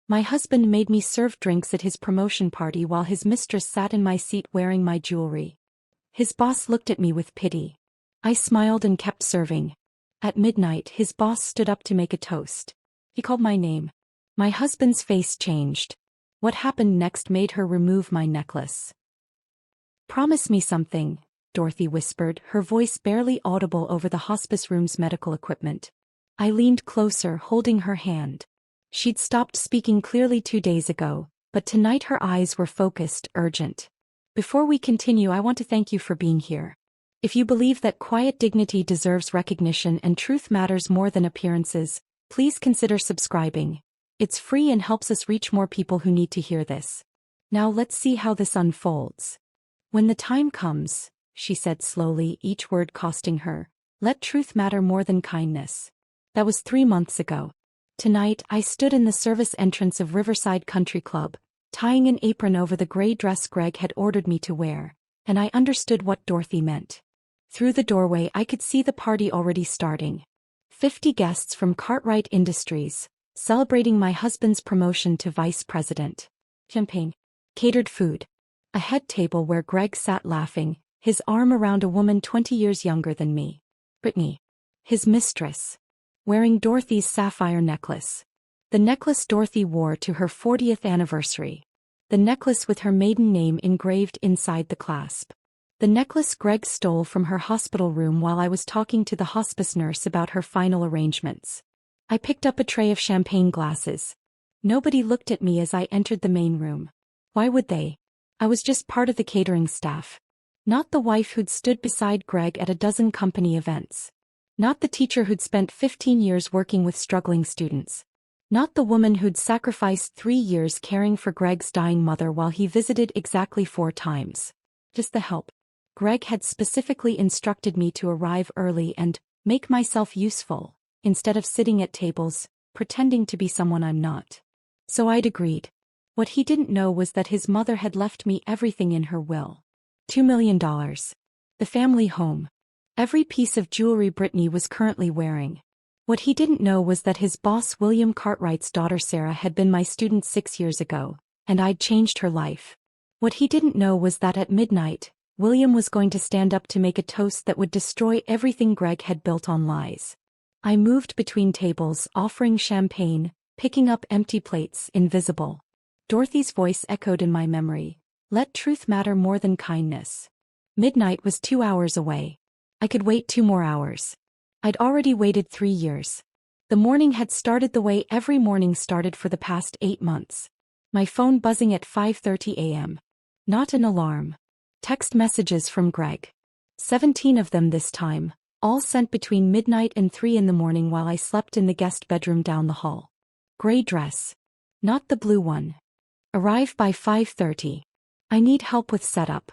My husband made me serve drinks at his promotion party while his mistress sat in my seat wearing my jewelry. His boss looked at me with pity. I smiled and kept serving. At midnight, his boss stood up to make a toast. He called my name. My husband's face changed. What happened next made her remove my necklace. "Promise me something," Dorothy whispered, her voice barely audible over the hospice room's medical equipment. I leaned closer, holding her hand. She'd stopped speaking clearly 2 days ago, but tonight her eyes were focused, urgent. "Before we continue, I want to thank you for being here. If you believe that quiet dignity deserves recognition and truth matters more than appearances, please consider subscribing. It's free and helps us reach more people who need to hear this. Now let's see how this unfolds. When the time comes," she said slowly, each word costing her, "let truth matter more than kindness." That was 3 months ago. Tonight, I stood in the service entrance of Riverside Country Club, tying an apron over the gray dress Greg had ordered me to wear, and I understood what Dorothy meant. Through the doorway I could see the party already starting. 50 guests from Cartwright Industries, celebrating my husband's promotion to vice president. Champagne. Catered food. A head table where Greg sat laughing, his arm around a woman 20 years younger than me. Brittany. His mistress. Wearing Dorothy's sapphire necklace. The necklace Dorothy wore to her 40th anniversary. The necklace with her maiden name engraved inside the clasp. The necklace Greg stole from her hospital room while I was talking to the hospice nurse about her final arrangements. I picked up a tray of champagne glasses. Nobody looked at me as I entered the main room. Why would they? I was just part of the catering staff. Not the wife who'd stood beside Greg at a dozen company events. Not the teacher who'd spent 15 years working with struggling students. Not the woman who'd sacrificed 3 years caring for Greg's dying mother while he visited exactly 4 times. Just the help. Greg had specifically instructed me to arrive early and make myself useful, instead of sitting at tables, pretending to be someone I'm not. So I'd agreed. What he didn't know was that his mother had left me everything in her will. $2 million. The family home. Every piece of jewelry Brittany was currently wearing. What he didn't know was that his boss William Cartwright's daughter Sarah had been my student 6 years ago, and I'd changed her life. What he didn't know was that at midnight, William was going to stand up to make a toast that would destroy everything Greg had built on lies. I moved between tables, offering champagne, picking up empty plates, invisible. Dorothy's voice echoed in my memory. Let truth matter more than kindness. Midnight was 2 hours away. I could wait 2 more hours. I'd already waited 3 years. The morning had started the way every morning started for the past 8 months. My phone buzzing at 5:30 a.m. Not an alarm. Text messages from Greg. 17 of them this time, all sent between midnight and 3 in the morning while I slept in the guest bedroom down the hall. Gray dress. Not the blue one. Arrive by 5:30. I need help with setup.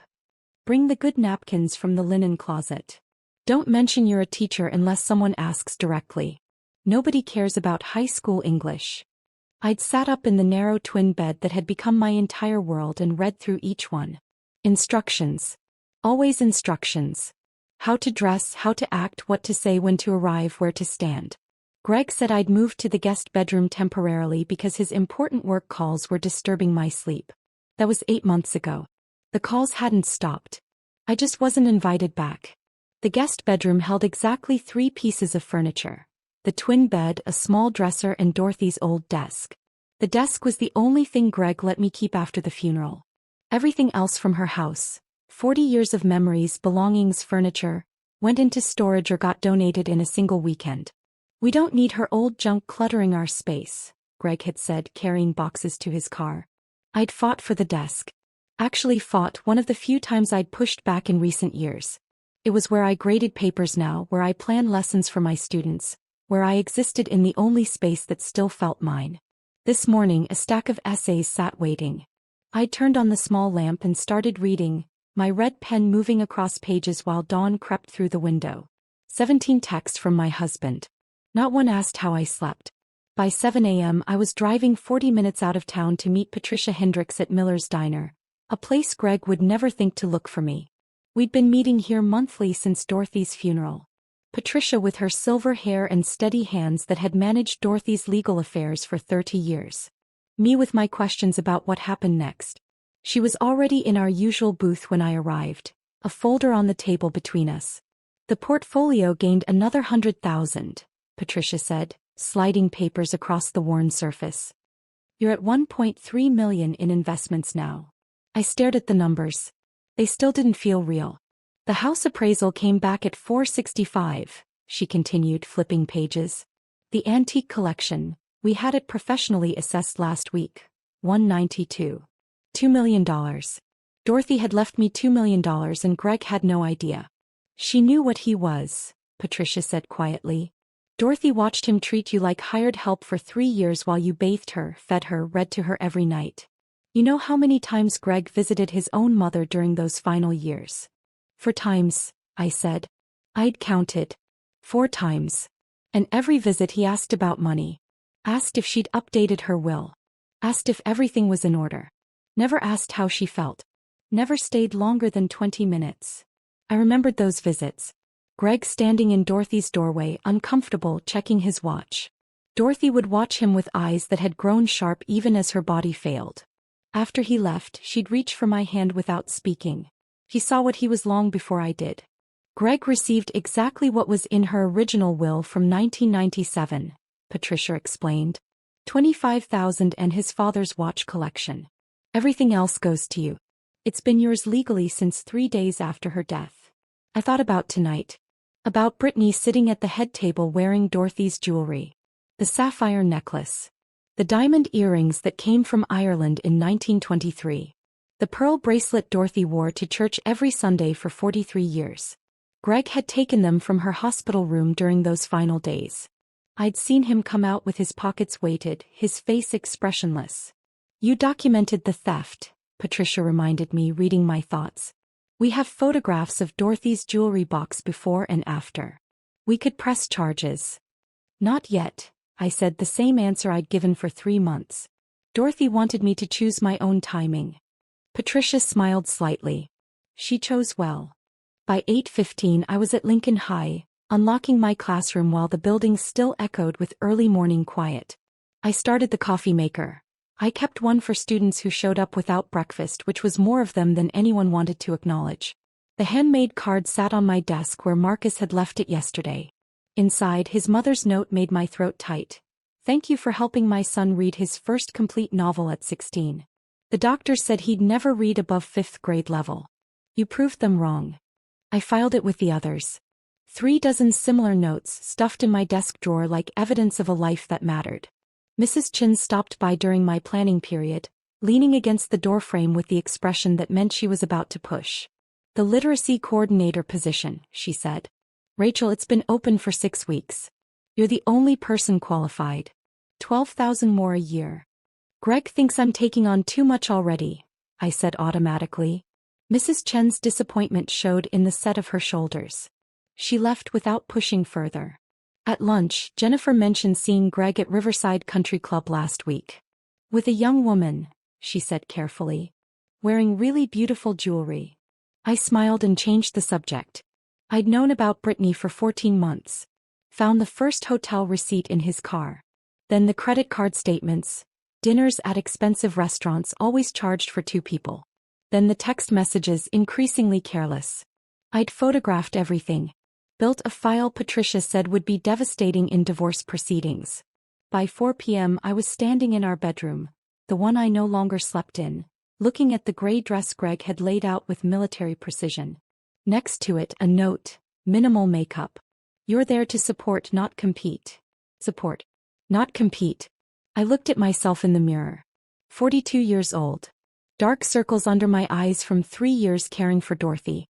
Bring the good napkins from the linen closet. Don't mention you're a teacher unless someone asks directly. Nobody cares about high school English. I'd sat up in the narrow twin bed that had become my entire world and read through each one. Instructions. Always instructions. How to dress, how to act, what to say, when to arrive, where to stand. Greg said I'd moved to the guest bedroom temporarily because his important work calls were disturbing my sleep. That was 8 months ago. The calls hadn't stopped. I just wasn't invited back. The guest bedroom held exactly 3 pieces of furniture. The twin bed, a small dresser, and Dorothy's old desk. The desk was the only thing Greg let me keep after the funeral. Everything else from her house, 40 years of memories, belongings, furniture, went into storage or got donated in a single weekend. We don't need her old junk cluttering our space, Greg had said, carrying boxes to his car. I'd fought for the desk. Actually fought one of the few times I'd pushed back in recent years. It was where I graded papers now, where I planned lessons for my students, where I existed in the only space that still felt mine. This morning a stack of essays sat waiting. I turned on the small lamp and started reading, my red pen moving across pages while dawn crept through the window. 17 texts from my husband. Not one asked how I slept. By 7 a.m. I was driving 40 minutes out of town to meet Patricia Hendricks at Miller's Diner, a place Greg would never think to look for me. We'd been meeting here monthly since Dorothy's funeral. Patricia, with her silver hair and steady hands that had managed Dorothy's legal affairs for 30 years. me with my questions about what happened next. She was already in our usual booth when I arrived, a folder on the table between us. The portfolio gained another 100,000, Patricia said, sliding papers across the worn surface. You're at 1.3 million in investments now. I stared at the numbers. They still didn't feel real. The house appraisal came back at 465, she continued, flipping pages. The antique collection, we had it professionally assessed last week, 192. $2 million. Dorothy had left me $2 million and Greg had no idea. She knew what he was, Patricia said quietly. Dorothy watched him treat you like hired help for 3 years while you bathed her, fed her, read to her every night. You know how many times Greg visited his own mother during those final years? 4 times, I said. I'd counted. 4 times. And every visit he asked about money. Asked if she'd updated her will. Asked if everything was in order. Never asked how she felt. Never stayed longer than 20 minutes. I remembered those visits. Greg standing in Dorothy's doorway, uncomfortable, checking his watch. Dorothy would watch him with eyes that had grown sharp even as her body failed. After he left, she'd reach for my hand without speaking. He saw what he was long before I did. Greg received exactly what was in her original will from 1997, Patricia explained. 25,000 and his father's watch collection. Everything else goes to you. It's been yours legally since 3 days after her death. I thought about tonight. About Brittany sitting at the head table wearing Dorothy's jewelry. The sapphire necklace. The diamond earrings that came from Ireland in 1923. The pearl bracelet Dorothy wore to church every Sunday for 43 years. Greg had taken them from her hospital room during those final days. I'd seen him come out with his pockets weighted, his face expressionless. You documented the theft, Patricia reminded me, reading my thoughts. We have photographs of Dorothy's jewelry box before and after. We could press charges. Not yet, I said, the same answer I'd given for 3 months. Dorothy wanted me to choose my own timing. Patricia smiled slightly. She chose well. By 8:15 I was at Lincoln High, unlocking my classroom while the building still echoed with early morning quiet. I started the coffee maker. I kept one for students who showed up without breakfast, which was more of them than anyone wanted to acknowledge. The handmade card sat on my desk where Marcus had left it yesterday. Inside, his mother's note made my throat tight. Thank you for helping my son read his first complete novel at 16. The doctor said he'd never read above 5th grade level. You proved them wrong. I filed it with the others. 3 dozen similar notes stuffed in my desk drawer like evidence of a life that mattered. Mrs. Chin stopped by during my planning period, leaning against the doorframe with the expression that meant she was about to push. The literacy coordinator position, she said. Rachel, it's been open for 6 weeks. You're the only person qualified. 12,000 more a year. Greg thinks I'm taking on too much already, I said automatically. Mrs. Chen's disappointment showed in the set of her shoulders. She left without pushing further. At lunch, Jennifer mentioned seeing Greg at Riverside Country Club last week. With a young woman, she said carefully. Wearing really beautiful jewelry. I smiled and changed the subject. I'd known about Brittany for 14 months. Found the first hotel receipt in his car. Then the credit card statements. Dinners at expensive restaurants always charged for 2 people. Then the text messages, increasingly careless. I'd photographed everything. Built a file Patricia said would be devastating in divorce proceedings. By 4 p.m. I was standing in our bedroom, the one I no longer slept in, looking at the gray dress Greg had laid out with military precision. Next to it, a note, minimal makeup. You're there to support, not compete. Support. Not compete. I looked at myself in the mirror. 42 years old. Dark circles under my eyes from 3 years caring for Dorothy.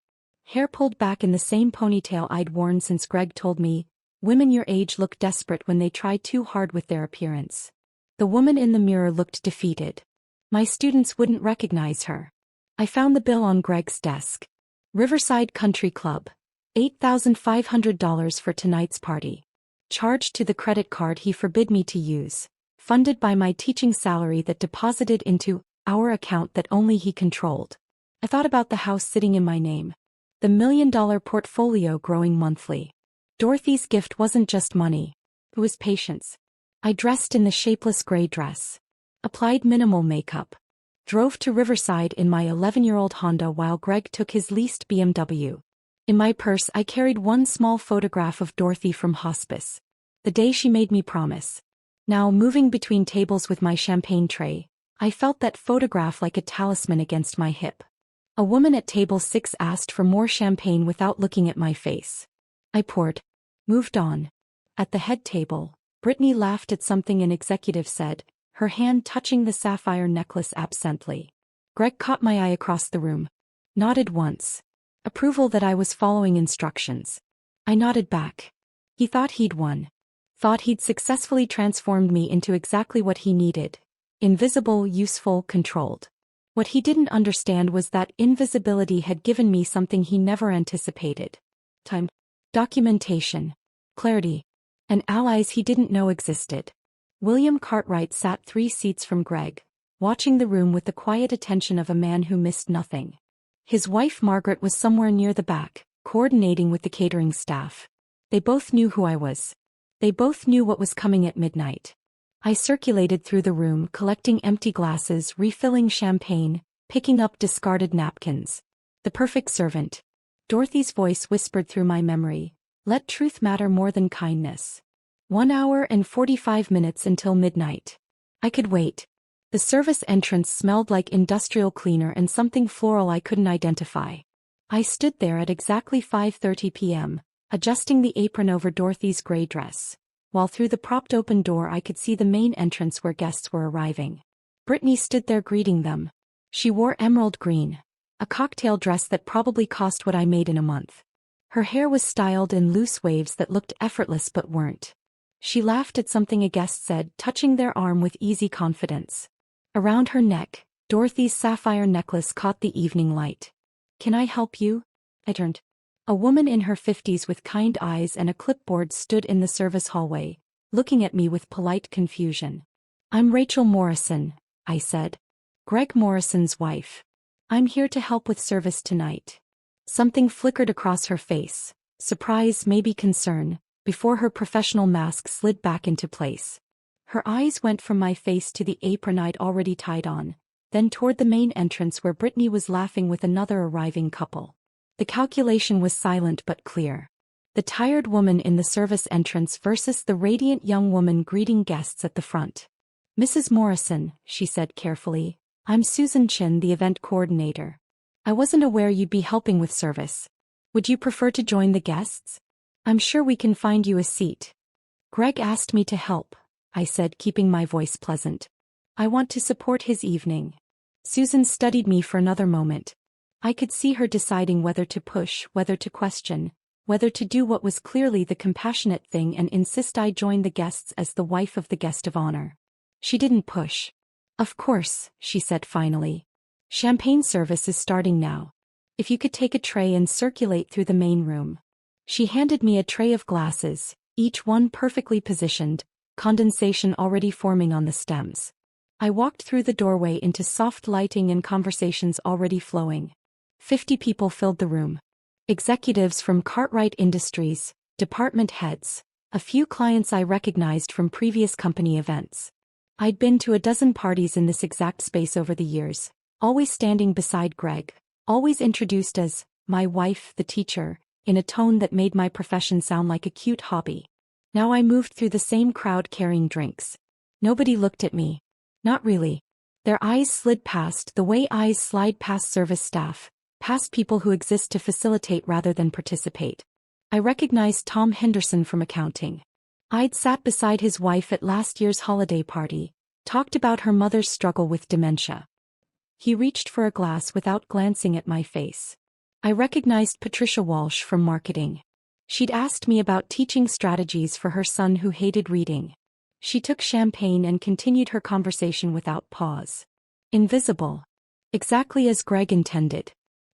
Hair pulled back in the same ponytail I'd worn since Greg told me, women your age look desperate when they try too hard with their appearance. The woman in the mirror looked defeated. My students wouldn't recognize her. I found the bill on Greg's desk. Riverside Country Club. $8,500 for tonight's party. Charged to the credit card he forbid me to use. Funded by my teaching salary that deposited into our account that only he controlled. I thought about the house sitting in my name. The $1 million portfolio growing monthly. Dorothy's gift wasn't just money. It was patience. I dressed in the shapeless gray dress. Applied minimal makeup. Drove to Riverside in my 11-year-old Honda while Greg took his leased BMW. In my purse I carried one small photograph of Dorothy from hospice. The day she made me promise. Now, moving between tables with my champagne tray, I felt that photograph like a talisman against my hip. A woman at table 6 asked for more champagne without looking at my face. I poured. Moved on. At the head table, Brittany laughed at something an executive said, her hand touching the sapphire necklace absently. Greg caught my eye across the room. Nodded once. Approval that I was following instructions. I nodded back. He thought he'd won. Thought he'd successfully transformed me into exactly what he needed. Invisible, useful, controlled. What he didn't understand was that invisibility had given me something he never anticipated. Time. Documentation. Clarity. And allies he didn't know existed. William Cartwright sat 3 seats from Greg, watching the room with the quiet attention of a man who missed nothing. His wife Margaret was somewhere near the back, coordinating with the catering staff. They both knew who I was. They both knew what was coming at midnight. I circulated through the room, collecting empty glasses, refilling champagne, picking up discarded napkins. The perfect servant. Dorothy's voice whispered through my memory. Let truth matter more than kindness. 1 hour and 45 minutes until midnight. I could wait. The service entrance smelled like industrial cleaner and something floral I couldn't identify. I stood there at exactly 5:30 p.m., adjusting the apron over Dorothy's gray dress, while through the propped-open door I could see the main entrance where guests were arriving. Brittany stood there greeting them. She wore emerald green, a cocktail dress that probably cost what I made in a month. Her hair was styled in loose waves that looked effortless but weren't. She laughed at something a guest said, touching their arm with easy confidence. Around her neck, Dorothy's sapphire necklace caught the evening light. Can I help you? I turned. A woman in her 50s with kind eyes and a clipboard stood in the service hallway, looking at me with polite confusion. I'm Rachel Morrison, I said. Greg Morrison's wife. I'm here to help with service tonight. Something flickered across her face, surprise, maybe concern, before her professional mask slid back into place. Her eyes went from my face to the apron I'd already tied on, then toward the main entrance where Brittany was laughing with another arriving couple. The calculation was silent but clear. The tired woman in the service entrance versus the radiant young woman greeting guests at the front. Mrs. Morrison, she said carefully, I'm Susan Chin, the event coordinator. I wasn't aware you'd be helping with service. Would you prefer to join the guests? I'm sure we can find you a seat. Greg asked me to help, I said, keeping my voice pleasant. I want to support his evening. Susan studied me for another moment. I could see her deciding whether to push, whether to question, whether to do what was clearly the compassionate thing and insist I join the guests as the wife of the guest of honor. She didn't push. Of course, she said finally. Champagne service is starting now. If you could take a tray and circulate through the main room. She handed me a tray of glasses, each one perfectly positioned, condensation already forming on the stems. I walked through the doorway into soft lighting and conversations already flowing. 50 people filled the room. Executives from Cartwright Industries, department heads, a few clients I recognized from previous company events. I'd been to a dozen parties in this exact space over the years, always standing beside Greg, always introduced as, my wife, the teacher, in a tone that made my profession sound like a cute hobby. Now I moved through the same crowd carrying drinks. Nobody looked at me. Not really. Their eyes slid past the way eyes slide past service staff, past people who exist to facilitate rather than participate. I recognized Tom Henderson from accounting. I'd sat beside his wife at last year's holiday party, talked about her mother's struggle with dementia. He reached for a glass without glancing at my face. I recognized Patricia Walsh from marketing. She'd asked me about teaching strategies for her son who hated reading. She took champagne and continued her conversation without pause. Invisible. Exactly as Greg intended.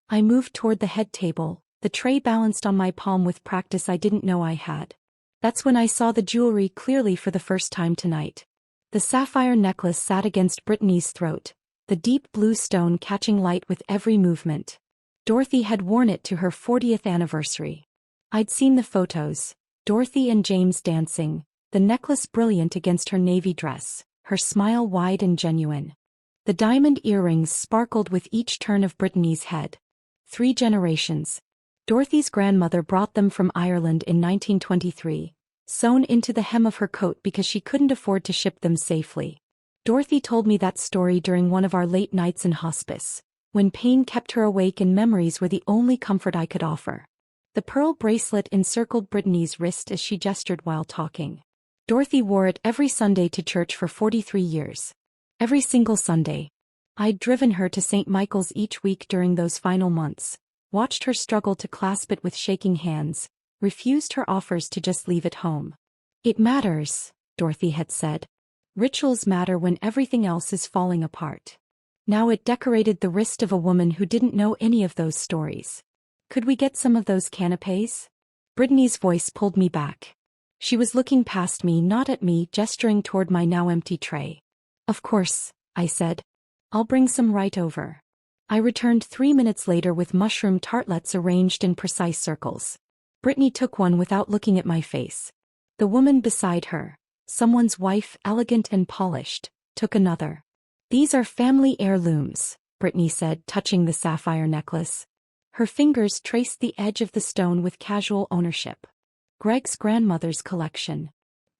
I moved toward the head table, the tray balanced on my palm with practice I didn't know I had. That's when I saw the jewelry clearly for the first time tonight. The sapphire necklace sat against Brittany's throat, the deep blue stone catching light with every movement. Dorothy had worn it to her 40th anniversary. I'd seen the photos, Dorothy and James dancing, the necklace brilliant against her navy dress, her smile wide and genuine. The diamond earrings sparkled with each turn of Brittany's head. 3 generations. Dorothy's grandmother brought them from Ireland in 1923, sewn into the hem of her coat because she couldn't afford to ship them safely. Dorothy told me that story during one of our late nights in hospice, when pain kept her awake and memories were the only comfort I could offer. The pearl bracelet encircled Brittany's wrist as she gestured while talking. Dorothy wore it every Sunday to church for 43 years. Every single Sunday. I'd driven her to St. Michael's each week during those final months, watched her struggle to clasp it with shaking hands, refused her offers to just leave it home. It matters, Dorothy had said. Rituals matter when everything else is falling apart. Now it decorated the wrist of a woman who didn't know any of those stories. Could we get some of those canapés? Brittany's voice pulled me back. She was looking past me, not at me, gesturing toward my now empty tray. Of course, I said. I'll bring some right over. I returned 3 minutes later with mushroom tartlets arranged in precise circles. Brittany took one without looking at my face. The woman beside her, someone's wife, elegant and polished, took another. These are family heirlooms, Brittany said, touching the sapphire necklace. Her fingers traced the edge of the stone with casual ownership. Greg's grandmother's collection.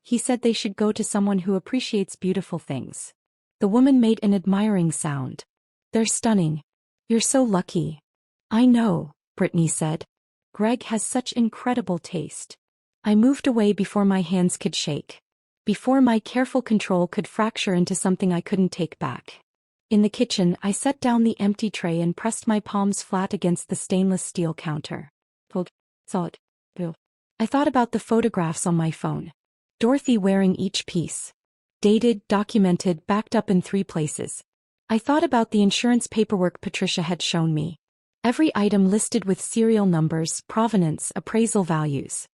He said they should go to someone who appreciates beautiful things. The woman made an admiring sound. They're stunning. You're so lucky. I know, Brittany said. Greg has such incredible taste. I moved away before my hands could shake. Before my careful control could fracture into something I couldn't take back. In the kitchen, I set down the empty tray and pressed my palms flat against the stainless steel counter. I thought about the photographs on my phone. Dorothy wearing each piece. Dated, documented, backed up in 3 places. I thought about the insurance paperwork Patricia had shown me. Every item listed with serial numbers, provenance, appraisal values.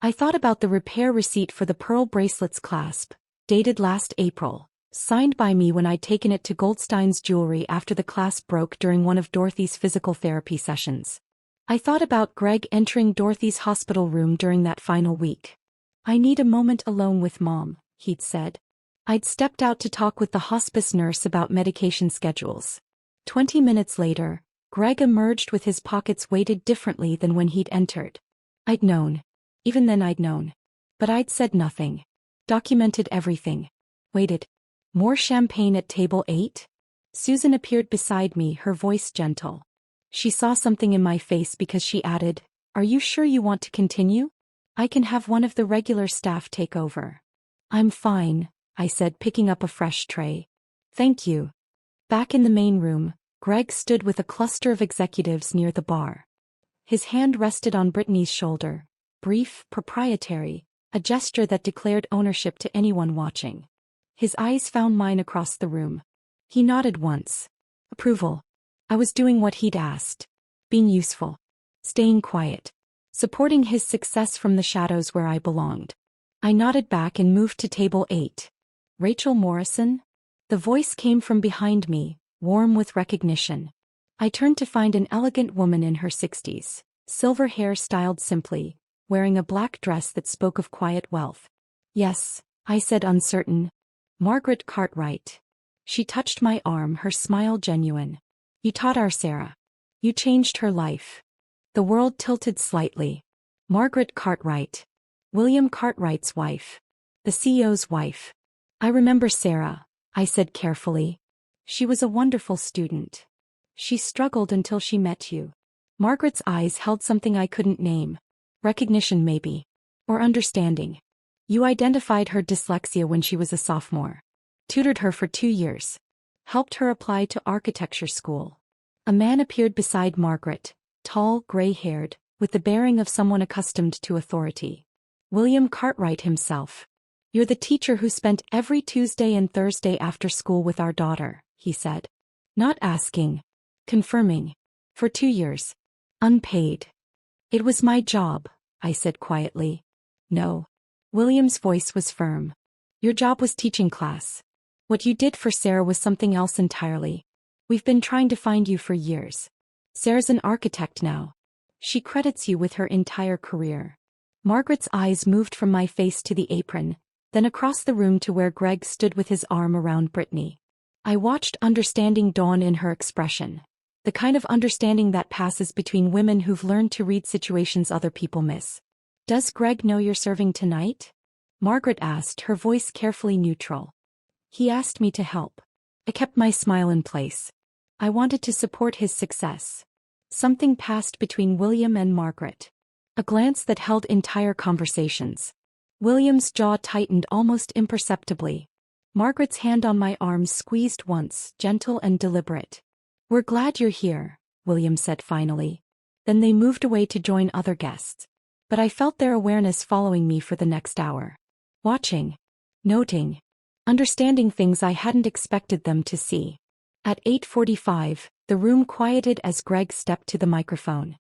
I thought about the repair receipt for the pearl bracelet's clasp, dated last April, signed by me when I'd taken it to Goldstein's jewelry after the clasp broke during one of Dorothy's physical therapy sessions. I thought about Greg entering Dorothy's hospital room during that final week. I need a moment alone with Mom, he'd said. I'd stepped out to talk with the hospice nurse about medication schedules. 20 minutes later, Greg emerged with his pockets weighted differently than when he'd entered. I'd known. Even then I'd known. But I'd said nothing. Documented everything. Waited. More champagne at table 8? Susan appeared beside me, her voice gentle. She saw something in my face because she added, "Are you sure you want to continue? I can have one of the regular staff take over." "I'm fine," I said, picking up a fresh tray. "Thank you." Back in the main room, Greg stood with a cluster of executives near the bar. His hand rested on Brittany's shoulder, brief, proprietary, a gesture that declared ownership to anyone watching. His eyes found mine across the room. He nodded once. Approval. I was doing what he'd asked. Being useful. Staying quiet. Supporting his success from the shadows where I belonged. I nodded back and moved to table 8. Rachel Morrison? The voice came from behind me, warm with recognition. I turned to find an elegant woman in her 60s, silver hair styled simply, wearing a black dress that spoke of quiet wealth. "Yes," I said, uncertain. "Margaret Cartwright." She touched my arm, her smile genuine. "You taught our Sarah. You changed her life." The world tilted slightly. Margaret Cartwright. William Cartwright's wife. The CEO's wife. "I remember Sarah," I said carefully. "She was a wonderful student. She struggled until she met you." Margaret's eyes held something I couldn't name. Recognition maybe. Or understanding. "You identified her dyslexia when she was a sophomore. Tutored her for 2 years. Helped her apply to architecture school." A man appeared beside Margaret, tall, gray-haired, with the bearing of someone accustomed to authority. "William Cartwright himself. You're the teacher who spent every Tuesday and Thursday after school with our daughter," he said. Not asking. Confirming. "For 2 years. Unpaid." "It was my job," I said quietly. "No." William's voice was firm. "Your job was teaching class. What you did for Sarah was something else entirely. We've been trying to find you for years. Sarah's an architect now. She credits you with her entire career." Margaret's eyes moved from my face to the apron, then across the room to where Greg stood with his arm around Brittany. I watched understanding dawn in her expression. The kind of understanding that passes between women who've learned to read situations other people miss. "Does Greg know you're serving tonight?" Margaret asked, her voice carefully neutral. "He asked me to help." I kept my smile in place. I wanted to support his success. Something passed between William and Margaret. A glance that held entire conversations. William's jaw tightened almost imperceptibly. Margaret's hand on my arm squeezed once, gentle and deliberate. "We're glad you're here," William said finally. Then they moved away to join other guests. But I felt their awareness following me for the next hour. Watching. Noting. Understanding things I hadn't expected them to see. At 8:45, the room quieted as Greg stepped to the microphone.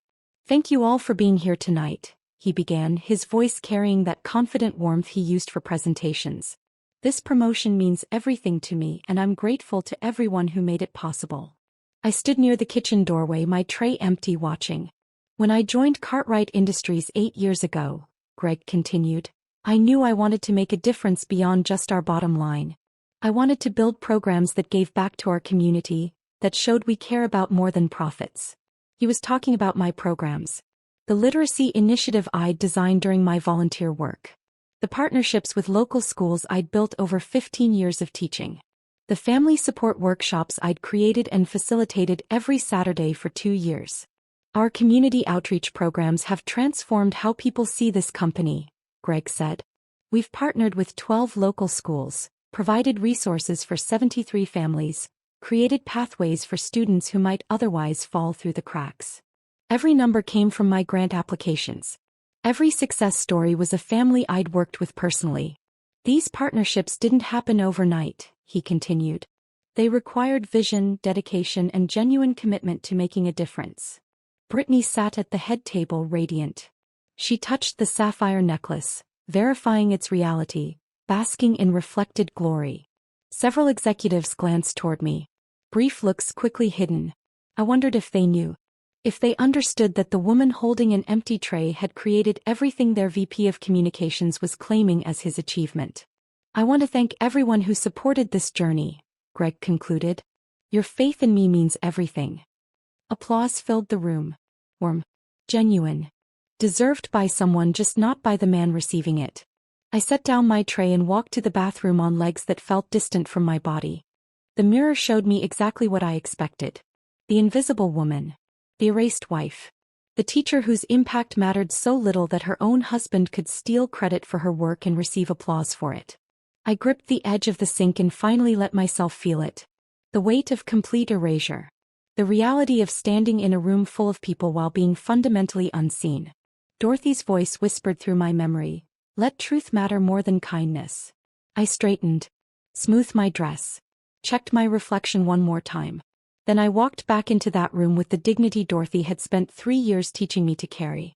"Thank you all for being here tonight," he began, his voice carrying that confident warmth he used for presentations. "This promotion means everything to me, and I'm grateful to everyone who made it possible." I stood near the kitchen doorway, my tray empty, watching. "When I joined Cartwright Industries 8 years ago," Greg continued, "I knew I wanted to make a difference beyond just our bottom line. I wanted to build programs that gave back to our community, that showed we care about more than profits." He was talking about my programs. The literacy initiative I'd designed during my volunteer work. The partnerships with local schools I'd built over 15 years of teaching. The family support workshops I'd created and facilitated every Saturday for 2 years. "Our community outreach programs have transformed how people see this company," Greg said. "We've partnered with 12 local schools, provided resources for 73 families, created pathways for students who might otherwise fall through the cracks. Every number came from my grant applications. Every success story was a family I'd worked with personally. These partnerships didn't happen overnight," he continued. "They required vision, dedication, and genuine commitment to making a difference." Brittany sat at the head table, radiant. She touched the sapphire necklace, verifying its reality, basking in reflected glory. Several executives glanced toward me. Brief looks quickly hidden. I wondered if they knew. If they understood that the woman holding an empty tray had created everything their VP of Communications was claiming as his achievement. "I want to thank everyone who supported this journey," Greg concluded. "Your faith in me means everything." Applause filled the room. Warm. Genuine. Deserved by someone, just not by the man receiving it. I set down my tray and walked to the bathroom on legs that felt distant from my body. The mirror showed me exactly what I expected. The invisible woman. The erased wife. The teacher whose impact mattered so little that her own husband could steal credit for her work and receive applause for it. I gripped the edge of the sink and finally let myself feel it. The weight of complete erasure. The reality of standing in a room full of people while being fundamentally unseen. Dorothy's voice whispered through my memory, "Let truth matter more than kindness." I straightened. Smoothed my dress. Checked my reflection one more time. Then I walked back into that room with the dignity Dorothy had spent 3 years teaching me to carry.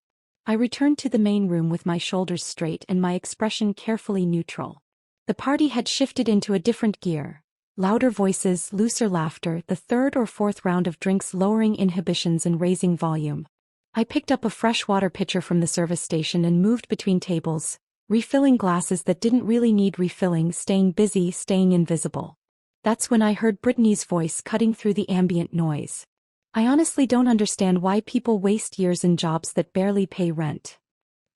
I returned to the main room with my shoulders straight and my expression carefully neutral. The party had shifted into a different gear. Louder voices, looser laughter, the third or fourth round of drinks lowering inhibitions and raising volume. I picked up a fresh water pitcher from the service station and moved between tables, refilling glasses that didn't really need refilling, staying busy, staying invisible. That's when I heard Brittany's voice cutting through the ambient noise. "I honestly don't understand why people waste years in jobs that barely pay rent."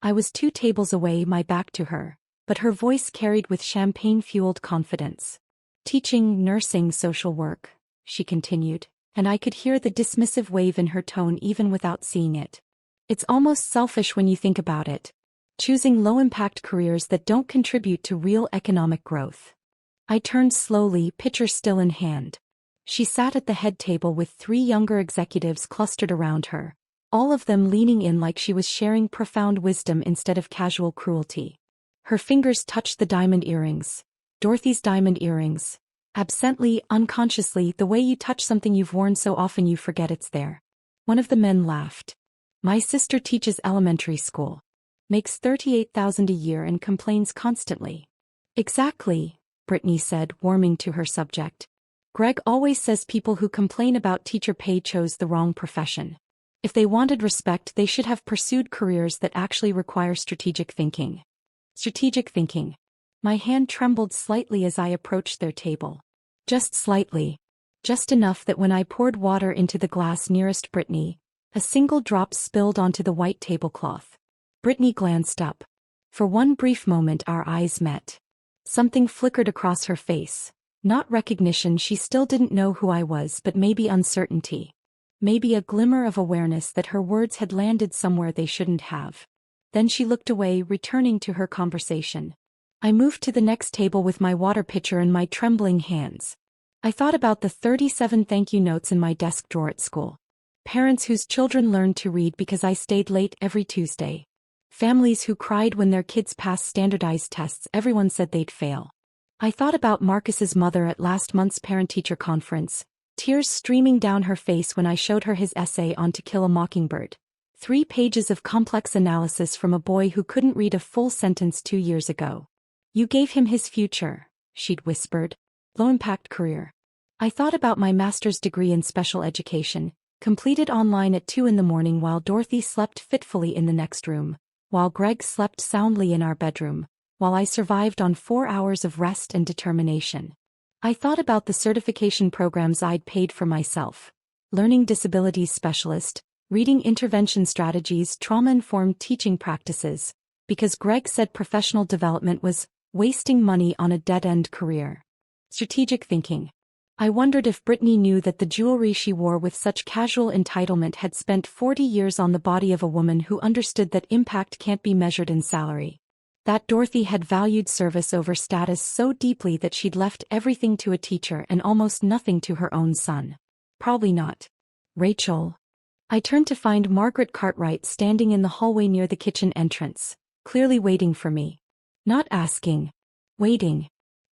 I was 2 tables away, my back to her, but her voice carried with champagne-fueled confidence. "Teaching, nursing, social work," she continued, and I could hear the dismissive wave in her tone even without seeing it. "It's almost selfish when you think about it. Choosing low-impact careers that don't contribute to real economic growth." I turned slowly, pitcher still in hand. She sat at the head table with 3 younger executives clustered around her, all of them leaning in like she was sharing profound wisdom instead of casual cruelty. Her fingers touched the diamond earrings. Dorothy's diamond earrings. Absently, unconsciously, the way you touch something you've worn so often you forget it's there. One of the men laughed. "My sister teaches elementary school. Makes $38,000 a year and complains constantly." "Exactly," Brittany said, warming to her subject. "Greg always says people who complain about teacher pay chose the wrong profession. If they wanted respect, they should have pursued careers that actually require strategic thinking." Strategic thinking. My hand trembled slightly as I approached their table. Just slightly. Just enough that when I poured water into the glass nearest Brittany, a single drop spilled onto the white tablecloth. Brittany glanced up. For one brief moment our eyes met. Something flickered across her face. Not recognition, she still didn't know who I was, but maybe uncertainty. Maybe a glimmer of awareness that her words had landed somewhere they shouldn't have. Then she looked away, returning to her conversation. I moved to the next table with my water pitcher in my trembling hands. I thought about the 37 thank you notes in my desk drawer at school. Parents whose children learned to read because I stayed late every Tuesday. Families who cried when their kids passed standardized tests everyone said they'd fail. I thought about Marcus's mother at last month's parent-teacher conference, tears streaming down her face when I showed her his essay on To Kill a Mockingbird. 3 pages of complex analysis from a boy who couldn't read a full sentence 2 years ago. You gave him his future, she'd whispered. Low-impact career. I thought about my master's degree in special education, completed online at 2 a.m. while Dorothy slept fitfully in the next room, while Greg slept soundly in our bedroom, while I survived on 4 hours of rest and determination. I thought about the certification programs I'd paid for myself. Learning disabilities specialist, reading intervention strategies, trauma-informed teaching practices, because Greg said professional development was wasting money on a dead-end career. Strategic thinking. I wondered if Brittany knew that the jewelry she wore with such casual entitlement had spent 40 years on the body of a woman who understood that impact can't be measured in salary. That Dorothy had valued service over status so deeply that she'd left everything to a teacher and almost nothing to her own son. Probably not. Rachel. I turned to find Margaret Cartwright standing in the hallway near the kitchen entrance, clearly waiting for me. Not asking. Waiting.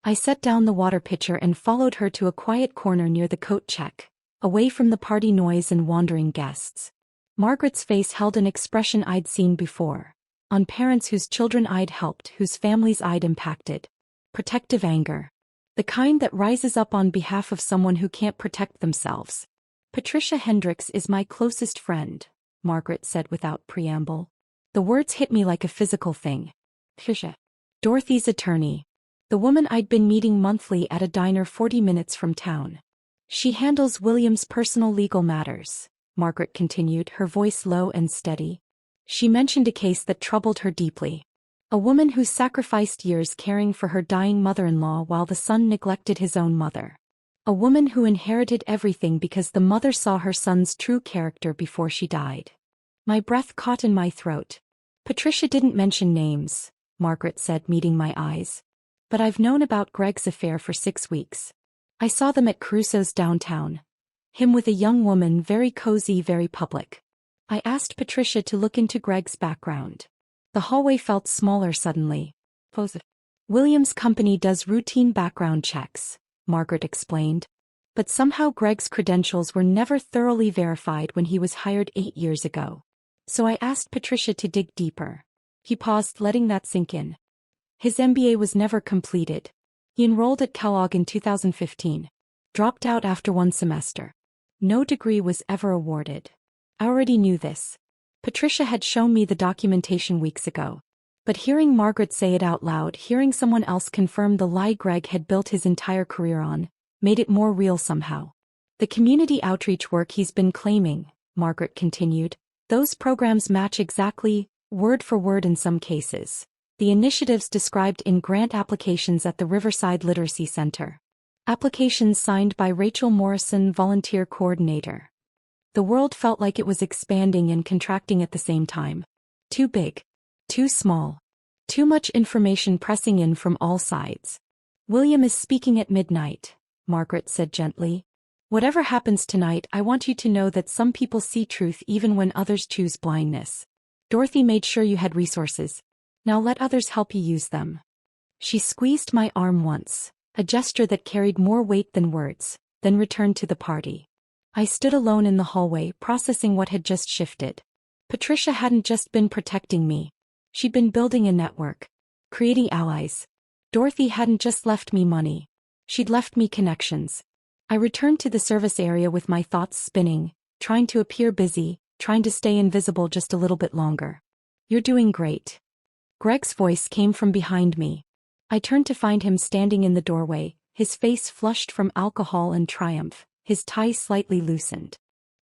I set down the water pitcher and followed her to a quiet corner near the coat check, away from the party noise and wandering guests. Margaret's face held an expression I'd seen before, on parents whose children I'd helped, whose families I'd impacted. Protective anger. The kind that rises up on behalf of someone who can't protect themselves. Patricia Hendricks is my closest friend, Margaret said without preamble. The words hit me like a physical thing. Patricia. Dorothy's attorney. The woman I'd been meeting monthly at a diner 40 minutes from town. She handles William's personal legal matters, Margaret continued, her voice low and steady. She mentioned a case that troubled her deeply. A woman who sacrificed years caring for her dying mother-in-law while the son neglected his own mother. A woman who inherited everything because the mother saw her son's true character before she died. My breath caught in my throat. Patricia didn't mention names, Margaret said, meeting my eyes. But I've known about Greg's affair for 6 weeks. I saw them at Caruso's downtown. Him with a young woman, very cozy, very public. I asked Patricia to look into Greg's background. The hallway felt smaller suddenly. William's company does routine background checks, Margaret explained. But somehow Greg's credentials were never thoroughly verified when he was hired 8 years ago. So I asked Patricia to dig deeper. He paused, letting that sink in. His MBA was never completed. He enrolled at Kellogg in 2015. Dropped out after 1 semester. No degree was ever awarded. I already knew this. Patricia had shown me the documentation weeks ago. But hearing Margaret say it out loud, hearing someone else confirm the lie Greg had built his entire career on, made it more real somehow. The community outreach work he's been claiming, Margaret continued, those programs match exactly, word for word in some cases. The initiatives described in grant applications at the Riverside Literacy Center. Applications signed by Rachel Morrison, volunteer coordinator. The world felt like it was expanding and contracting at the same time. Too big. Too small. Too much information pressing in from all sides. William is speaking at midnight, Margaret said gently. Whatever happens tonight, I want you to know that some people see truth even when others choose blindness. Dorothy made sure you had resources. Now let others help you use them. She squeezed my arm once, a gesture that carried more weight than words, then returned to the party. I stood alone in the hallway, processing what had just shifted. Patricia hadn't just been protecting me. She'd been building a network, creating allies. Dorothy hadn't just left me money. She'd left me connections. I returned to the service area with my thoughts spinning, trying to appear busy, trying to stay invisible just a little bit longer. You're doing great. Greg's voice came from behind me. I turned to find him standing in the doorway, his face flushed from alcohol and triumph, his tie slightly loosened.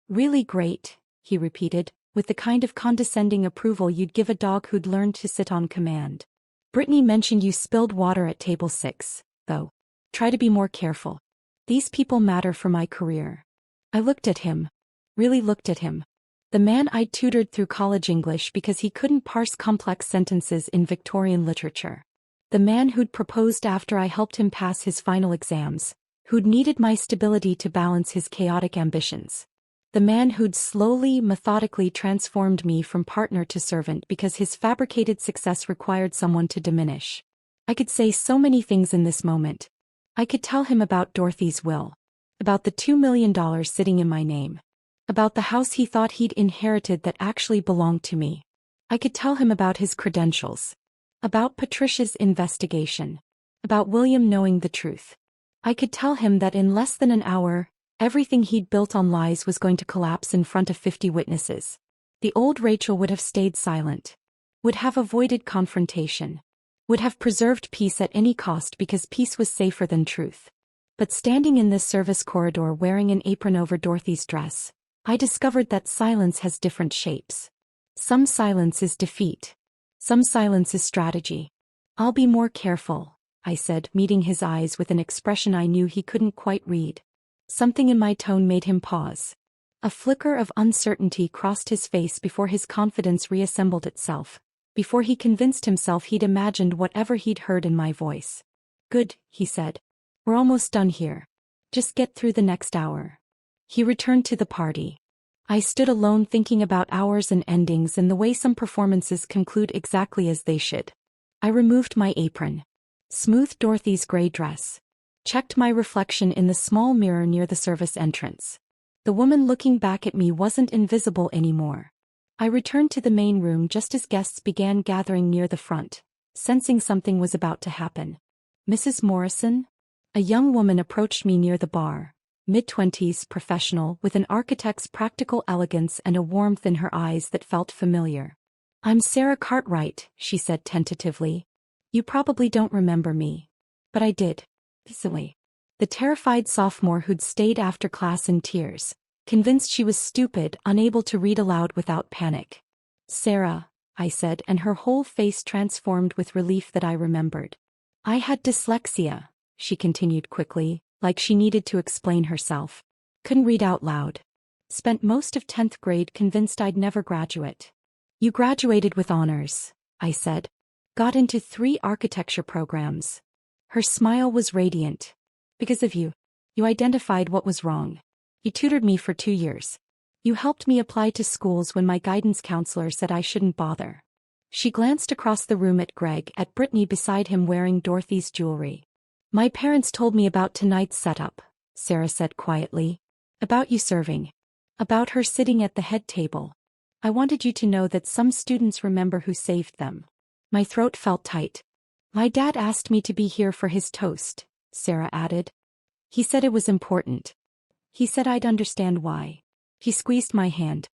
"Really great," he repeated, with the kind of condescending approval you'd give a dog who'd learned to sit on command. "Brittany mentioned you spilled water at table 6, though. Try to be more careful. These people matter for my career." I looked at him. Really looked at him. The man I'd tutored through college English because he couldn't parse complex sentences in Victorian literature. The man who'd proposed after I helped him pass his final exams, who'd needed my stability to balance his chaotic ambitions. The man who'd slowly, methodically transformed me from partner to servant because his fabricated success required someone to diminish. I could say so many things in this moment. I could tell him about Dorothy's will. About the $2 million sitting in my name. About the house he thought he'd inherited that actually belonged to me. I could tell him about his credentials. About Patricia's investigation. About William knowing the truth. I could tell him that in less than an hour, everything he'd built on lies was going to collapse in front of 50 witnesses. The old Rachel would have stayed silent. Would have avoided confrontation. Would have preserved peace at any cost because peace was safer than truth. But standing in this service corridor wearing an apron over Dorothy's dress, I discovered that silence has different shapes. Some silence is defeat. Some silence is strategy. "I'll be more careful," I said, meeting his eyes with an expression I knew he couldn't quite read. Something in my tone made him pause. A flicker of uncertainty crossed his face before his confidence reassembled itself, before he convinced himself he'd imagined whatever he'd heard in my voice. "Good," he said. "We're almost done here. Just get through the next hour." He returned to the party. I stood alone thinking about hours and endings and the way some performances conclude exactly as they should. I removed my apron. Smoothed Dorothy's gray dress. Checked my reflection in the small mirror near the service entrance. The woman looking back at me wasn't invisible anymore. I returned to the main room just as guests began gathering near the front, sensing something was about to happen. "Mrs. Morrison?" A young woman approached me near the bar. Mid-20s, professional, with an architect's practical elegance and a warmth in her eyes that felt familiar. "I'm Sarah Cartwright," she said tentatively. "You probably don't remember me. But I did. Silly." The terrified sophomore who'd stayed after class in tears, convinced she was stupid, unable to read aloud without panic. "Sarah," I said, and her whole face transformed with relief that I remembered. "I had dyslexia," she continued quickly, like she needed to explain herself. "Couldn't read out loud. Spent most of 10th grade convinced I'd never graduate." "You graduated with honors," I said. "Got into 3 architecture programs." Her smile was radiant. "Because of you. You identified what was wrong. You tutored me for 2 years. You helped me apply to schools when my guidance counselor said I shouldn't bother." She glanced across the room at Greg, at Brittany beside him wearing Dorothy's jewelry. "My parents told me about tonight's setup," Sarah said quietly. "About you serving. About her sitting at the head table. I wanted you to know that some students remember who saved them." My throat felt tight. "My dad asked me to be here for his toast," Sarah added. "He said it was important. He said I'd understand why." He squeezed my hand.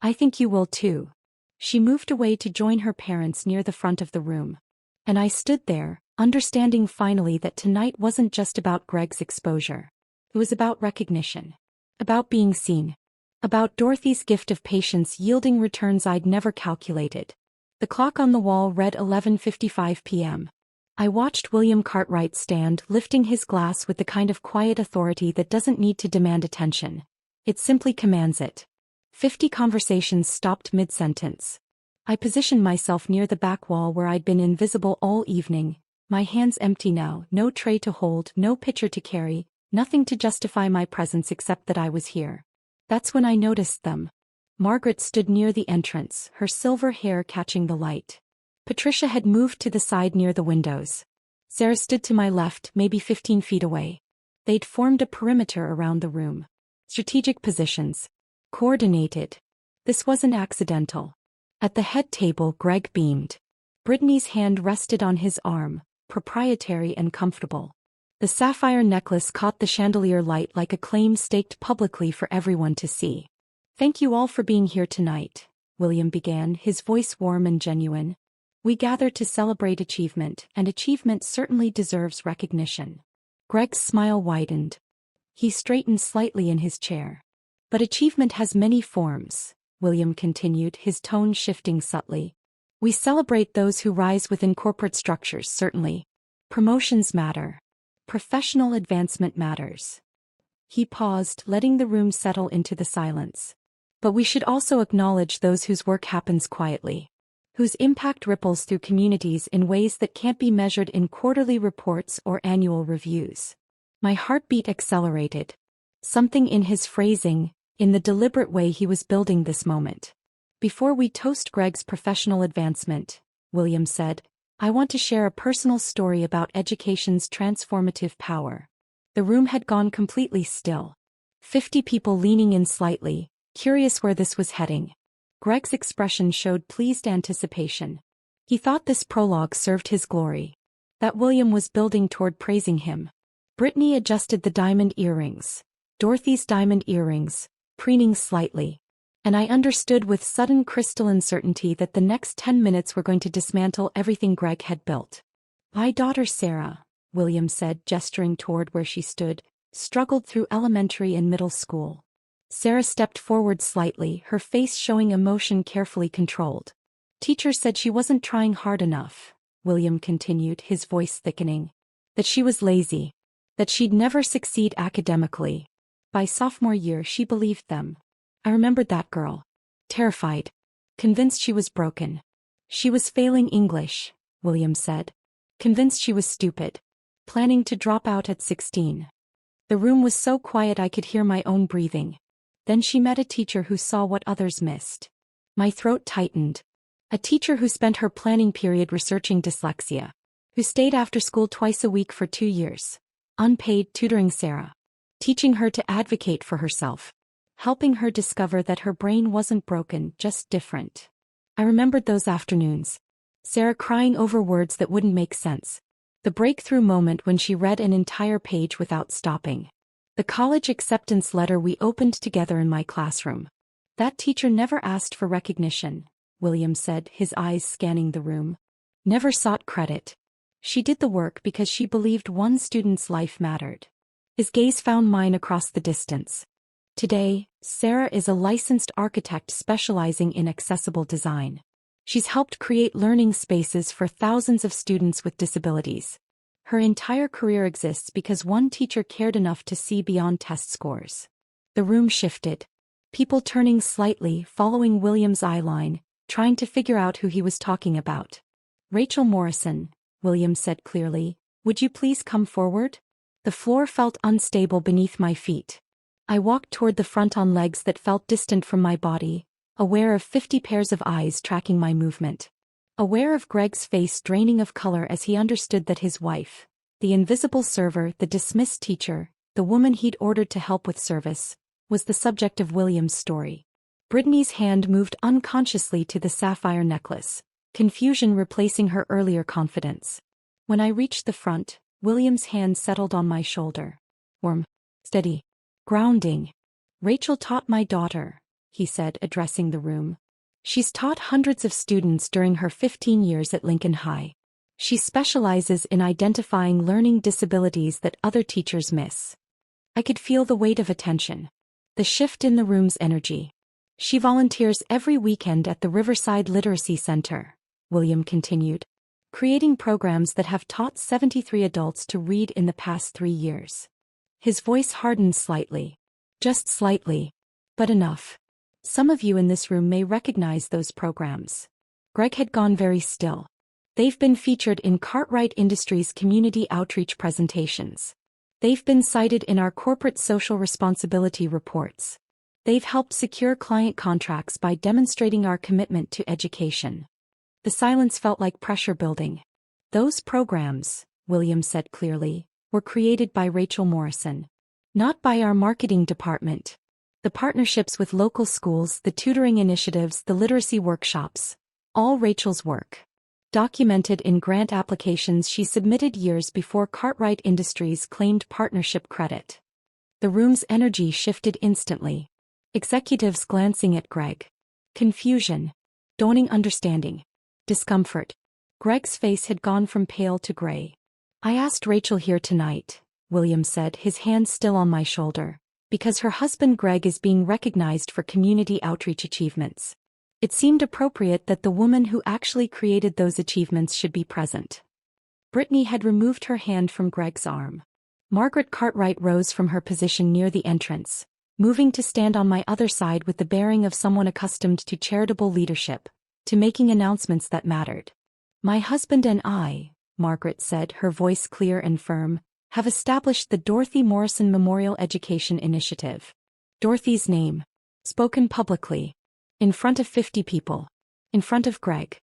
"I think you will too." She moved away to join her parents near the front of the room. And I stood there, understanding finally that tonight wasn't just about Greg's exposure. It was about recognition. About being seen. About Dorothy's gift of patience yielding returns I'd never calculated. The clock on the wall read 11:55 p.m. I watched William Cartwright stand, lifting his glass with the kind of quiet authority that doesn't need to demand attention. It simply commands it. 50 conversations stopped mid-sentence. I positioned myself near the back wall where I'd been invisible all evening, my hands empty now, no tray to hold, no pitcher to carry, nothing to justify my presence except that I was here. That's when I noticed them. Margaret stood near the entrance, her silver hair catching the light. Patricia had moved to the side near the windows. Sarah stood to my left, maybe 15 feet away. They'd formed a perimeter around the room. Strategic positions. Coordinated. This wasn't accidental. At the head table, Greg beamed. Brittany's hand rested on his arm, proprietary and comfortable. The sapphire necklace caught the chandelier light like a claim staked publicly for everyone to see. "Thank you all for being here tonight," William began, his voice warm and genuine. We gather to celebrate achievement, and achievement certainly deserves recognition. Greg's smile widened. He straightened slightly in his chair. But achievement has many forms, William continued, his tone shifting subtly. We celebrate those who rise within corporate structures, certainly. Promotions matter. Professional advancement matters. He paused, letting the room settle into the silence. But we should also acknowledge those whose work happens quietly, whose impact ripples through communities in ways that can't be measured in quarterly reports or annual reviews. My heartbeat accelerated. Something in his phrasing, in the deliberate way he was building this moment. Before we toast Greg's professional advancement, William said, I want to share a personal story about education's transformative power. The room had gone completely still. 50 people leaning in slightly, curious where this was heading. Greg's expression showed pleased anticipation. He thought this prologue served his glory. That William was building toward praising him. Brittany adjusted the diamond earrings. Dorothy's diamond earrings, preening slightly. And I understood with sudden crystalline certainty that the next 10 minutes were going to dismantle everything Greg had built. My daughter Sarah, William said, gesturing toward where she stood, struggled through elementary and middle school. Sarah stepped forward slightly, her face showing emotion carefully controlled. Teacher said she wasn't trying hard enough, William continued, his voice thickening. That she was lazy. That she'd never succeed academically. By sophomore year she believed them. I remembered that girl. Terrified. Convinced she was broken. She was failing English, William said. Convinced she was stupid. Planning to drop out at 16. The room was so quiet I could hear my own breathing. Then she met a teacher who saw what others missed. My throat tightened. A teacher who spent her planning period researching dyslexia. Who stayed after school twice a week for 2 years. Unpaid, tutoring Sarah. Teaching her to advocate for herself. Helping her discover that her brain wasn't broken, just different. I remembered those afternoons. Sarah crying over words that wouldn't make sense. The breakthrough moment when she read an entire page without stopping. The college acceptance letter we opened together in my classroom. That teacher never asked for recognition, William said, his eyes scanning the room. Never sought credit. She did the work because she believed one student's life mattered. His gaze found mine across the distance. Today, Sarah is a licensed architect specializing in accessible design. She's helped create learning spaces for thousands of students with disabilities. Her entire career exists because one teacher cared enough to see beyond test scores. The room shifted. People turning slightly, following William's eyeline, trying to figure out who he was talking about. Rachel Morrison, William said clearly, would you please come forward? The floor felt unstable beneath my feet. I walked toward the front on legs that felt distant from my body, aware of 50 pairs of eyes tracking my movement. Aware of Greg's face draining of color as he understood that his wife, the invisible server, the dismissed teacher, the woman he'd ordered to help with service, was the subject of William's story. Brittany's hand moved unconsciously to the sapphire necklace, confusion replacing her earlier confidence. When I reached the front, William's hand settled on my shoulder. Warm. Steady. Grounding. Rachel taught my daughter, he said, addressing the room. She's taught hundreds of students during her 15 years at Lincoln High. She specializes in identifying learning disabilities that other teachers miss. I could feel the weight of attention. The shift in the room's energy. She volunteers every weekend at the Riverside Literacy Center, William continued, creating programs that have taught 73 adults to read in the past 3 years. His voice hardened slightly. Just slightly. But enough. Some of you in this room may recognize those programs. Greg had gone very still. They've been featured in Cartwright Industries' community outreach presentations. They've been cited in our corporate social responsibility reports. They've helped secure client contracts by demonstrating our commitment to education. The silence felt like pressure building. Those programs, William said clearly, were created by Rachel Morrison. Not by our marketing department. The partnerships with local schools, the tutoring initiatives, the literacy workshops. All Rachel's work. Documented in grant applications she submitted years before Cartwright Industries claimed partnership credit. The room's energy shifted instantly. Executives glancing at Greg. Confusion. Dawning understanding. Discomfort. Greg's face had gone from pale to gray. I asked Rachel here tonight, William said, his hand still on my shoulder, because her husband Greg is being recognized for community outreach achievements. It seemed appropriate that the woman who actually created those achievements should be present. Brittany had removed her hand from Greg's arm. Margaret Cartwright rose from her position near the entrance, moving to stand on my other side with the bearing of someone accustomed to charitable leadership, to making announcements that mattered. My husband and I, Margaret said, her voice clear and firm, have established the Dorothy Morrison Memorial Education Initiative. Dorothy's name. Spoken publicly. In front of 50 people. In front of Greg.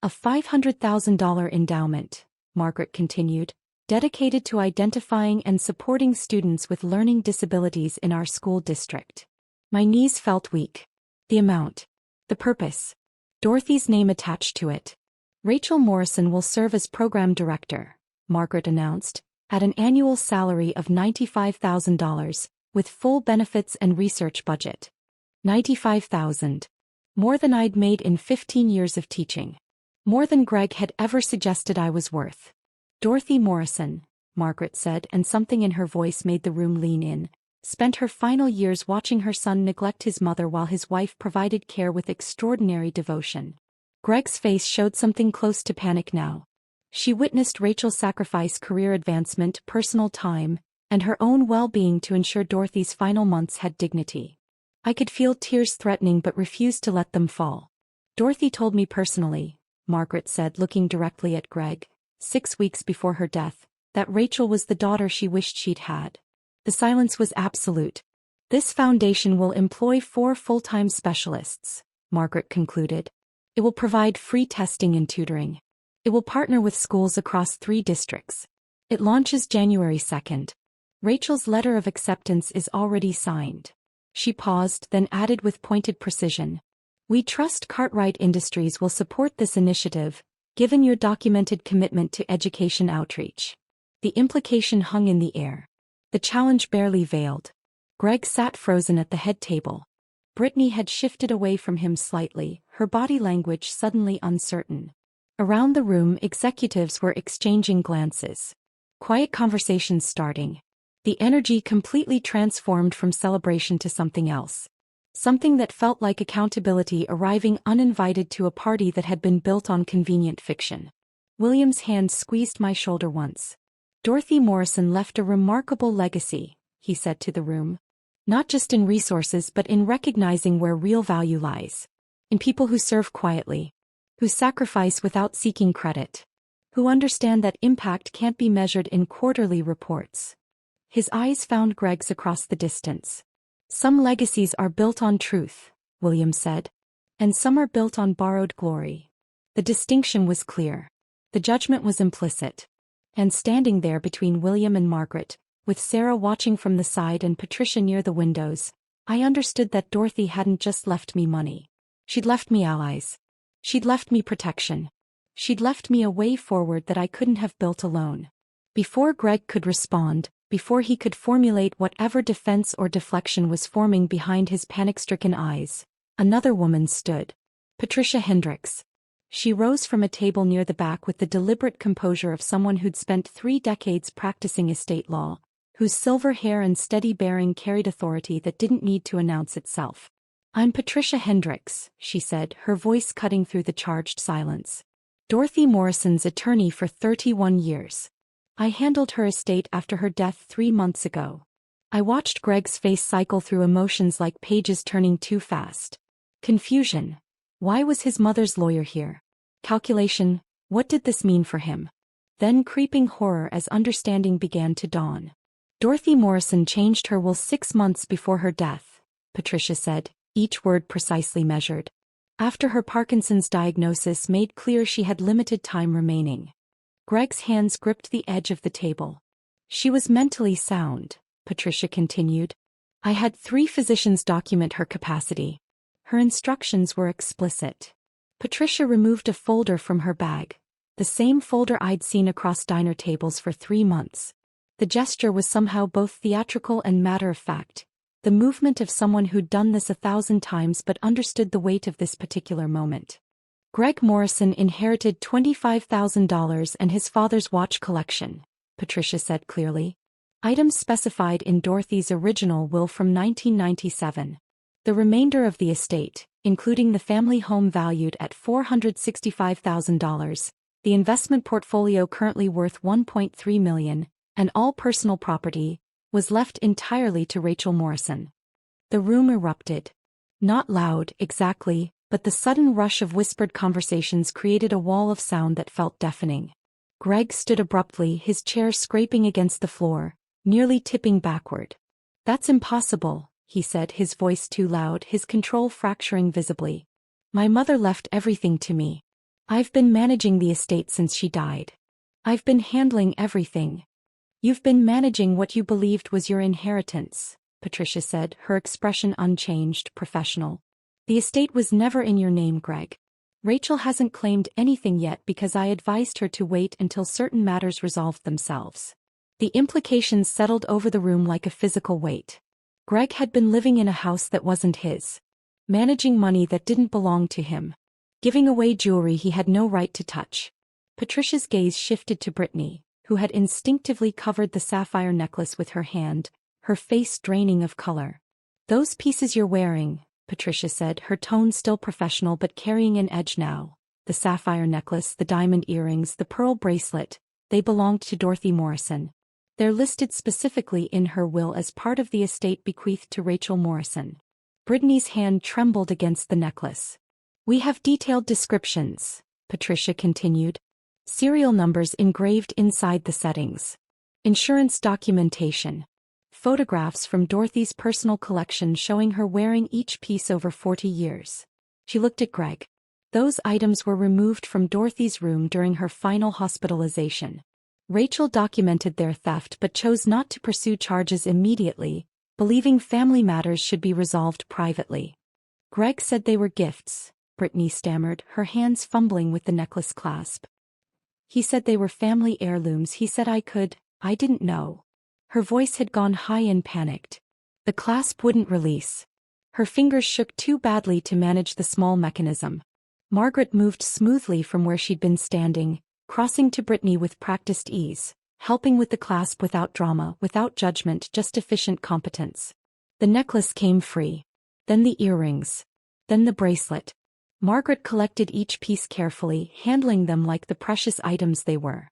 A $500,000 endowment, Margaret continued, dedicated to identifying and supporting students with learning disabilities in our school district. My knees felt weak. The amount. The purpose. Dorothy's name attached to it. Rachel Morrison will serve as program director, Margaret announced, at an annual salary of $95,000, with full benefits and research budget. $95,000. More than I'd made in 15 years of teaching. More than Greg had ever suggested I was worth. Dorothy Morrison, Margaret said, and something in her voice made the room lean in, spent her final years watching her son neglect his mother while his wife provided care with extraordinary devotion. Greg's face showed something close to panic now. She witnessed Rachel sacrifice career advancement, personal time, and her own well-being to ensure Dorothy's final months had dignity. I could feel tears threatening but refused to let them fall. Dorothy told me personally, Margaret said, looking directly at Greg, 6 weeks before her death, that Rachel was the daughter she wished she'd had. The silence was absolute. This foundation will employ 4 full-time specialists, Margaret concluded. It will provide free testing and tutoring. It will partner with schools across 3 districts. It launches January 2nd. Rachel's letter of acceptance is already signed. She paused, then added with pointed precision. We trust Cartwright Industries will support this initiative, given your documented commitment to education outreach. The implication hung in the air. The challenge barely veiled. Greg sat frozen at the head table. Brittany had shifted away from him slightly, her body language suddenly uncertain. Around the room, executives were exchanging glances. Quiet conversations starting. The energy completely transformed from celebration to something else. Something that felt like accountability arriving uninvited to a party that had been built on convenient fiction. William's hand squeezed my shoulder once. Dorothy Morrison left a remarkable legacy, he said to the room. Not just in resources but in recognizing where real value lies. In people who serve quietly. Who sacrifice without seeking credit. Who understand that impact can't be measured in quarterly reports. His eyes found Greg's across the distance. Some legacies are built on truth, William said. And some are built on borrowed glory. The distinction was clear. The judgment was implicit. And standing there between William and Margaret, with Sarah watching from the side and Patricia near the windows, I understood that Dorothy hadn't just left me money. She'd left me allies. She'd left me protection. She'd left me a way forward that I couldn't have built alone. Before Greg could respond, before he could formulate whatever defense or deflection was forming behind his panic-stricken eyes, another woman stood. Patricia Hendricks. She rose from a table near the back with the deliberate composure of someone who'd spent 3 decades practicing estate law, whose silver hair and steady bearing carried authority that didn't need to announce itself. I'm Patricia Hendricks, she said, her voice cutting through the charged silence. Dorothy Morrison's attorney for 31 years. I handled her estate after her death 3 months ago. I watched Greg's face cycle through emotions like pages turning too fast. Confusion. Why was his mother's lawyer here? Calculation. What did this mean for him? Then creeping horror as understanding began to dawn. Dorothy Morrison changed her will 6 months before her death, Patricia said, each word precisely measured. After her Parkinson's diagnosis made clear she had limited time remaining. Greg's hands gripped the edge of the table. She was mentally sound, Patricia continued. I had 3 physicians document her capacity. Her instructions were explicit. Patricia removed a folder from her bag. The same folder I'd seen across diner tables for 3 months. The gesture was somehow both theatrical and matter-of-fact. The movement of someone who'd done this 1,000 times but understood the weight of this particular moment. Greg Morrison inherited $25,000 and his father's watch collection, Patricia said clearly. Items specified in Dorothy's original will from 1997. The remainder of the estate, including the family home valued at $465,000, the investment portfolio currently worth $1.3 million, and all personal property, was left entirely to Rachel Morrison. The room erupted. Not loud, exactly, but the sudden rush of whispered conversations created a wall of sound that felt deafening. Greg stood abruptly, his chair scraping against the floor, nearly tipping backward. "That's impossible," he said, his voice too loud, his control fracturing visibly. "My mother left everything to me. I've been managing the estate since she died. I've been handling everything." "You've been managing what you believed was your inheritance," Patricia said, her expression unchanged, professional. "The estate was never in your name, Greg. Rachel hasn't claimed anything yet because I advised her to wait until certain matters resolved themselves." The implications settled over the room like a physical weight. Greg had been living in a house that wasn't his, managing money that didn't belong to him, giving away jewelry he had no right to touch. Patricia's gaze shifted to Brittany, who had instinctively covered the sapphire necklace with her hand, her face draining of color. "Those pieces you're wearing," Patricia said, her tone still professional but carrying an edge now. "The sapphire necklace, the diamond earrings, the pearl bracelet, they belonged to Dorothy Morrison. They're listed specifically in her will as part of the estate bequeathed to Rachel Morrison." Brittany's hand trembled against the necklace. "We have detailed descriptions," Patricia continued. "Serial numbers engraved inside the settings. Insurance documentation. Photographs from Dorothy's personal collection showing her wearing each piece over 40 years. She looked at Greg. "Those items were removed from Dorothy's room during her final hospitalization. Rachel documented their theft but chose not to pursue charges immediately, believing family matters should be resolved privately." "Greg said they were gifts," Brittany stammered, her hands fumbling with the necklace clasp. "He said they were family heirlooms. He said I didn't know." Her voice had gone high and panicked. The clasp wouldn't release. Her fingers shook too badly to manage the small mechanism. Margaret moved smoothly from where she'd been standing, crossing to Brittany with practiced ease, helping with the clasp without drama, without judgment, just efficient competence. The necklace came free. Then the earrings. Then the bracelet. Margaret collected each piece carefully, handling them like the precious items they were.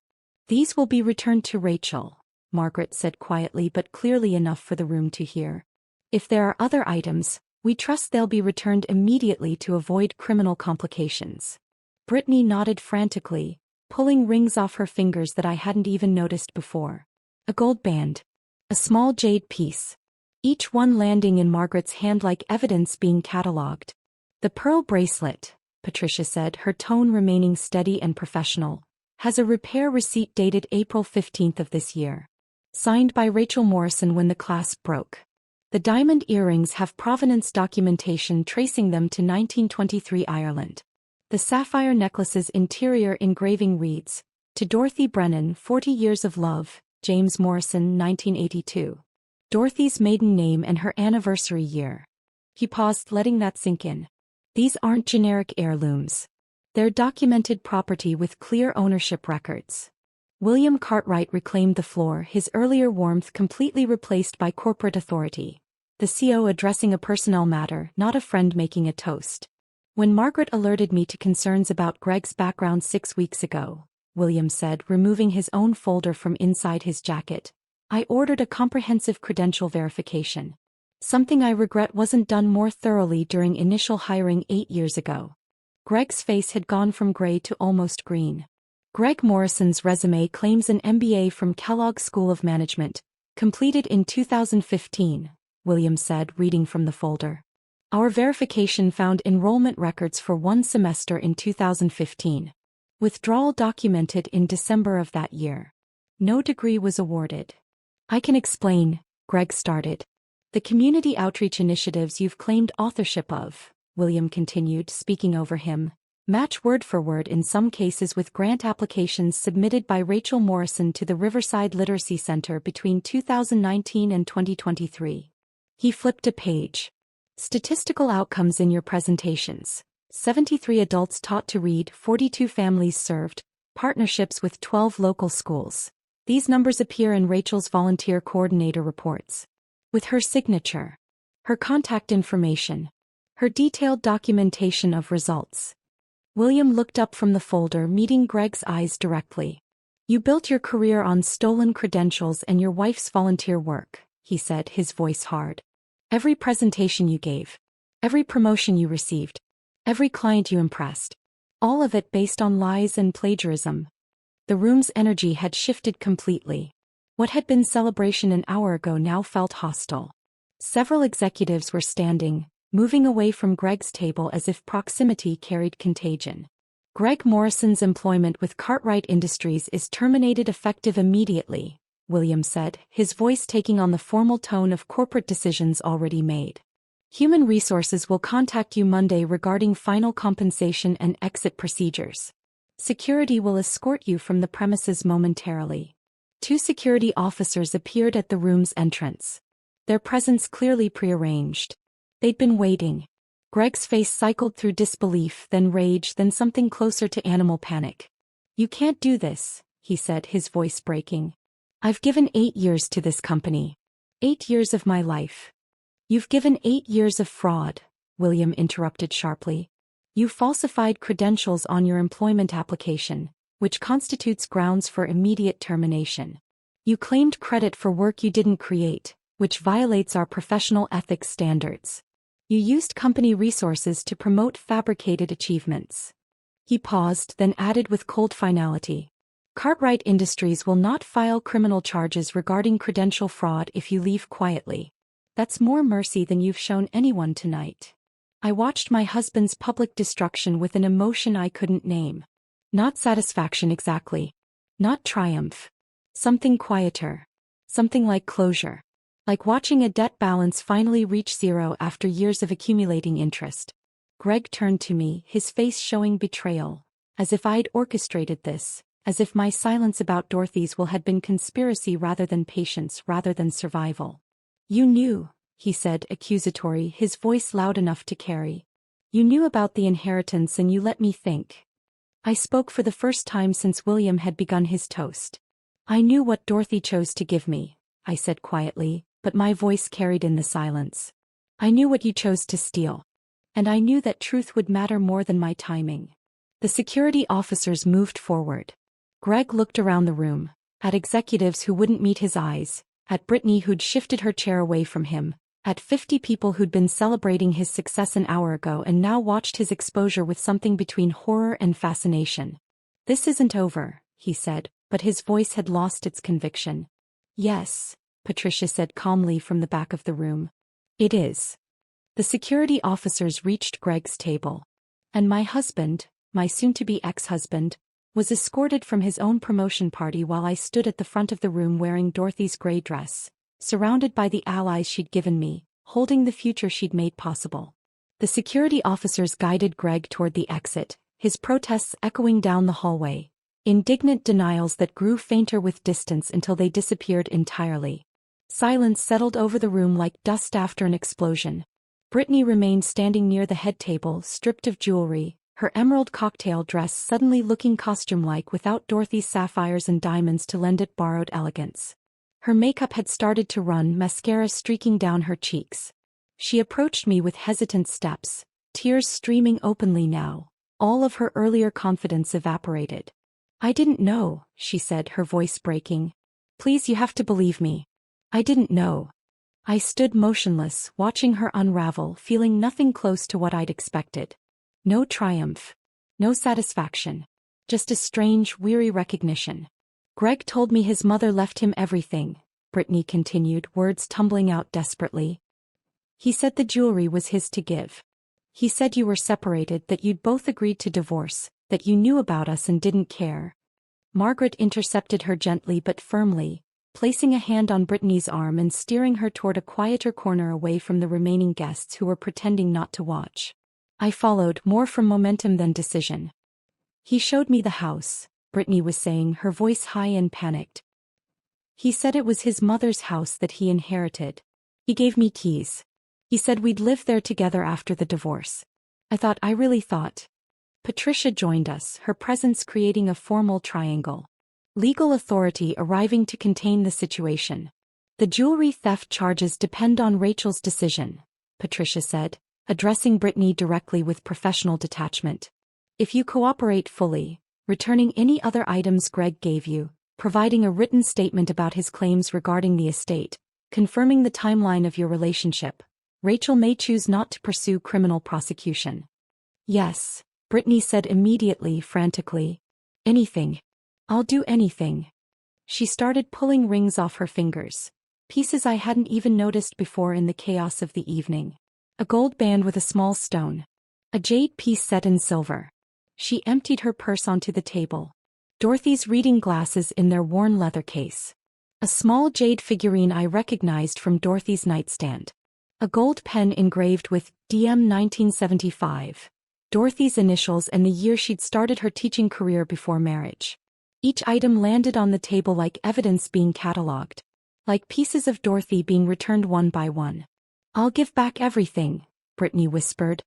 "These will be returned to Rachel," Margaret said quietly but clearly enough for the room to hear. "If there are other items, we trust they'll be returned immediately to avoid criminal complications." Brittany nodded frantically, pulling rings off her fingers that I hadn't even noticed before. A gold band. A small jade piece. Each one landing in Margaret's hand like evidence being catalogued. "The pearl bracelet," Patricia said, her tone remaining steady and professional, "has a repair receipt dated April 15th of this year. Signed by Rachel Morrison when the clasp broke. The diamond earrings have provenance documentation tracing them to 1923 Ireland. The sapphire necklace's interior engraving reads, 'To Dorothy Brennan, 40 years of love, James Morrison, 1982. Dorothy's maiden name and her anniversary year.'" He paused, letting that sink in. "These aren't generic heirlooms. They're documented property with clear ownership records." William Cartwright reclaimed the floor, his earlier warmth completely replaced by corporate authority. The CO addressing a personnel matter, not a friend making a toast. "When Margaret alerted me to concerns about Greg's background 6 weeks ago," William said, removing his own folder from inside his jacket, "I ordered a comprehensive credential verification. Something I regret wasn't done more thoroughly during initial hiring 8 years ago." Greg's face had gone from gray to almost green. Greg Morrison's resume claims an MBA from Kellogg School of Management, completed in 2015, William said, reading from the folder. "Our verification found enrollment records for 1 semester in 2015. Withdrawal documented in December of that year. No degree was awarded." "I can explain," Greg started. "The community outreach initiatives you've claimed authorship of," William continued, speaking over him, "match word for word in some cases with grant applications submitted by Rachel Morrison to the Riverside Literacy Center between 2019 and 2023. He flipped a page. "Statistical outcomes in your presentations. 73 adults taught to read, 42 families served, partnerships with 12 local schools. These numbers appear in Rachel's volunteer coordinator reports. With her signature, her contact information, her detailed documentation of results. William looked up from the folder, meeting Greg's eyes directly. You built your career on stolen credentials and your wife's volunteer work, he said, his voice hard. Every presentation you gave, every promotion you received, every client you impressed, all of it based on lies and plagiarism. The room's energy had shifted completely. What had been celebration an hour ago now felt hostile. Several executives were standing, moving away from Greg's table as if proximity carried contagion. Greg Morrison's employment with Cartwright Industries is terminated effective immediately, William said, his voice taking on the formal tone of corporate decisions already made. Human Resources will contact you Monday regarding final compensation and exit procedures. Security will escort you from the premises momentarily. 2 security officers appeared at the room's entrance. Their presence clearly prearranged. They'd been waiting. Greg's face cycled through disbelief, then rage, then something closer to animal panic. You can't do this, he said, his voice breaking. I've given 8 years to this company. 8 years of my life. You've given 8 years of fraud, William interrupted sharply. You falsified credentials on your employment application, which constitutes grounds for immediate termination. You claimed credit for work you didn't create, which violates our professional ethics standards. You used company resources to promote fabricated achievements. He paused, then added with cold finality. Cartwright Industries will not file criminal charges regarding credential fraud if you leave quietly. That's more mercy than you've shown anyone tonight. I watched my husband's public destruction with an emotion I couldn't name. Not satisfaction exactly. Not triumph. Something quieter. Something like closure. Like watching a debt balance finally reach zero after years of accumulating interest. Greg turned to me, his face showing betrayal. As if I'd orchestrated this. As if my silence about Dorothy's will had been conspiracy rather than patience, rather than survival. You knew, he said, accusatory, his voice loud enough to carry. You knew about the inheritance and you let me think. I spoke for the first time since William had begun his toast. I knew what Dorothy chose to give me, I said quietly, but my voice carried in the silence. I knew what you chose to steal. And I knew that truth would matter more than my timing. The security officers moved forward. Greg looked around the room, at executives who wouldn't meet his eyes, at Brittany who'd shifted her chair away from him, at 50 people who'd been celebrating his success an hour ago and now watched his exposure with something between horror and fascination. This isn't over, he said, but his voice had lost its conviction. Yes, Patricia said calmly from the back of the room. It is. The security officers reached Greg's table. And my husband, my soon-to-be ex-husband, was escorted from his own promotion party while I stood at the front of the room wearing Dorothy's gray dress, surrounded by the allies she'd given me, holding the future she'd made possible. The security officers guided Greg toward the exit, his protests echoing down the hallway, indignant denials that grew fainter with distance until they disappeared entirely. Silence settled over the room like dust after an explosion. Brittany remained standing near the head table, stripped of jewelry, her emerald cocktail dress suddenly looking costume-like without Dorothy's sapphires and diamonds to lend it borrowed elegance. Her makeup had started to run, mascara streaking down her cheeks. She approached me with hesitant steps, tears streaming openly now. All of her earlier confidence evaporated. I didn't know, she said, her voice breaking. Please, you have to believe me. I didn't know. I stood motionless, watching her unravel, feeling nothing close to what I'd expected. No triumph. No satisfaction. Just a strange, weary recognition. Greg told me his mother left him everything, Brittany continued, words tumbling out desperately. He said the jewelry was his to give. He said you were separated, that you'd both agreed to divorce, that you knew about us and didn't care. Margaret intercepted her gently but firmly, placing a hand on Brittany's arm and steering her toward a quieter corner away from the remaining guests who were pretending not to watch. I followed, more from momentum than decision. He showed me the house, Brittany was saying, her voice high and panicked. He said it was his mother's house that he inherited. He gave me keys. He said we'd live there together after the divorce. I really thought. Patricia joined us, her presence creating a formal triangle. Legal authority arriving to contain the situation. The jewelry theft charges depend on Rachel's decision, Patricia said, addressing Brittany directly with professional detachment. If you cooperate fully, returning any other items Greg gave you, providing a written statement about his claims regarding the estate, confirming the timeline of your relationship, Rachel may choose not to pursue criminal prosecution. Yes, Brittany said immediately, frantically. Anything. I'll do anything. She started pulling rings off her fingers, pieces I hadn't even noticed before in the chaos of the evening. A gold band with a small stone. A jade piece set in silver. She emptied her purse onto the table. Dorothy's reading glasses in their worn leather case. A small jade figurine I recognized from Dorothy's nightstand. A gold pen engraved with DM 1975. Dorothy's initials and the year she'd started her teaching career before marriage. Each item landed on the table like evidence being catalogued. Like pieces of Dorothy being returned one by one. I'll give back everything, Brittany whispered.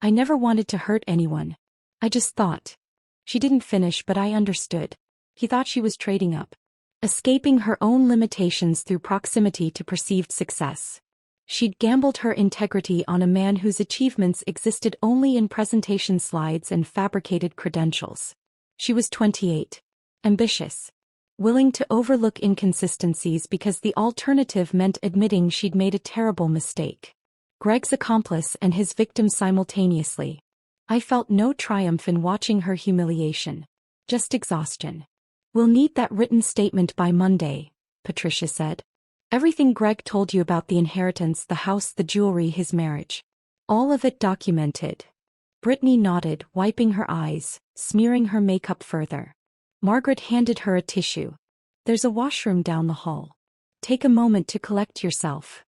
I never wanted to hurt anyone. I just thought. She didn't finish, but I understood. He thought she was trading up. Escaping her own limitations through proximity to perceived success. She'd gambled her integrity on a man whose achievements existed only in presentation slides and fabricated credentials. She was 28. Ambitious. Willing to overlook inconsistencies because the alternative meant admitting she'd made a terrible mistake. Greg's accomplice and his victim simultaneously. I felt no triumph in watching her humiliation. Just exhaustion. We'll need that written statement by Monday, Patricia said. Everything Greg told you about the inheritance, the house, the jewelry, his marriage. All of it documented. Brittany nodded, wiping her eyes, smearing her makeup further. Margaret handed her a tissue. There's a washroom down the hall. Take a moment to collect yourself.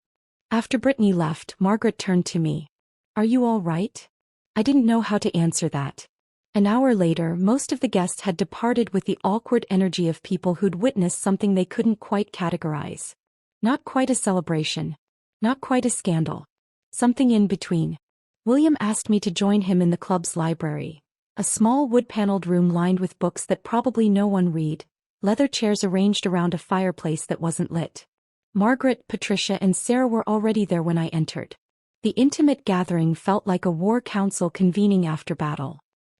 After Brittany left, Margaret turned to me. Are you all right? I didn't know how to answer that. An hour later, most of the guests had departed with the awkward energy of people who'd witnessed something they couldn't quite categorize. Not quite a celebration. Not quite a scandal. Something in between. William asked me to join him in the club's library. A small wood-paneled room lined with books that probably no one read, leather chairs arranged around a fireplace that wasn't lit. Margaret, Patricia, and Sarah were already there when I entered. The intimate gathering felt like a war council convening after battle.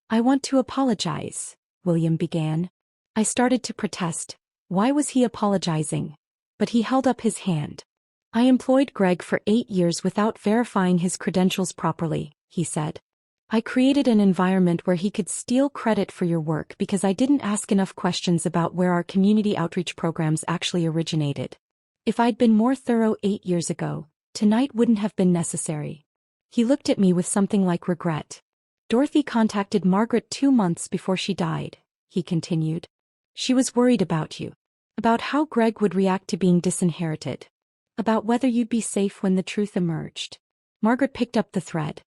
I want to apologize, William began. I started to protest. Why was he apologizing? But he held up his hand. I employed Greg for 8 years without verifying his credentials properly, he said. I created an environment where he could steal credit for your work because I didn't ask enough questions about where our community outreach programs actually originated. If I'd been more thorough 8 years ago, tonight wouldn't have been necessary. He looked at me with something like regret. Dorothy contacted Margaret 2 months before she died, he continued. She was worried about you. About how Greg would react to being disinherited. About whether you'd be safe when the truth emerged. Margaret picked up the thread.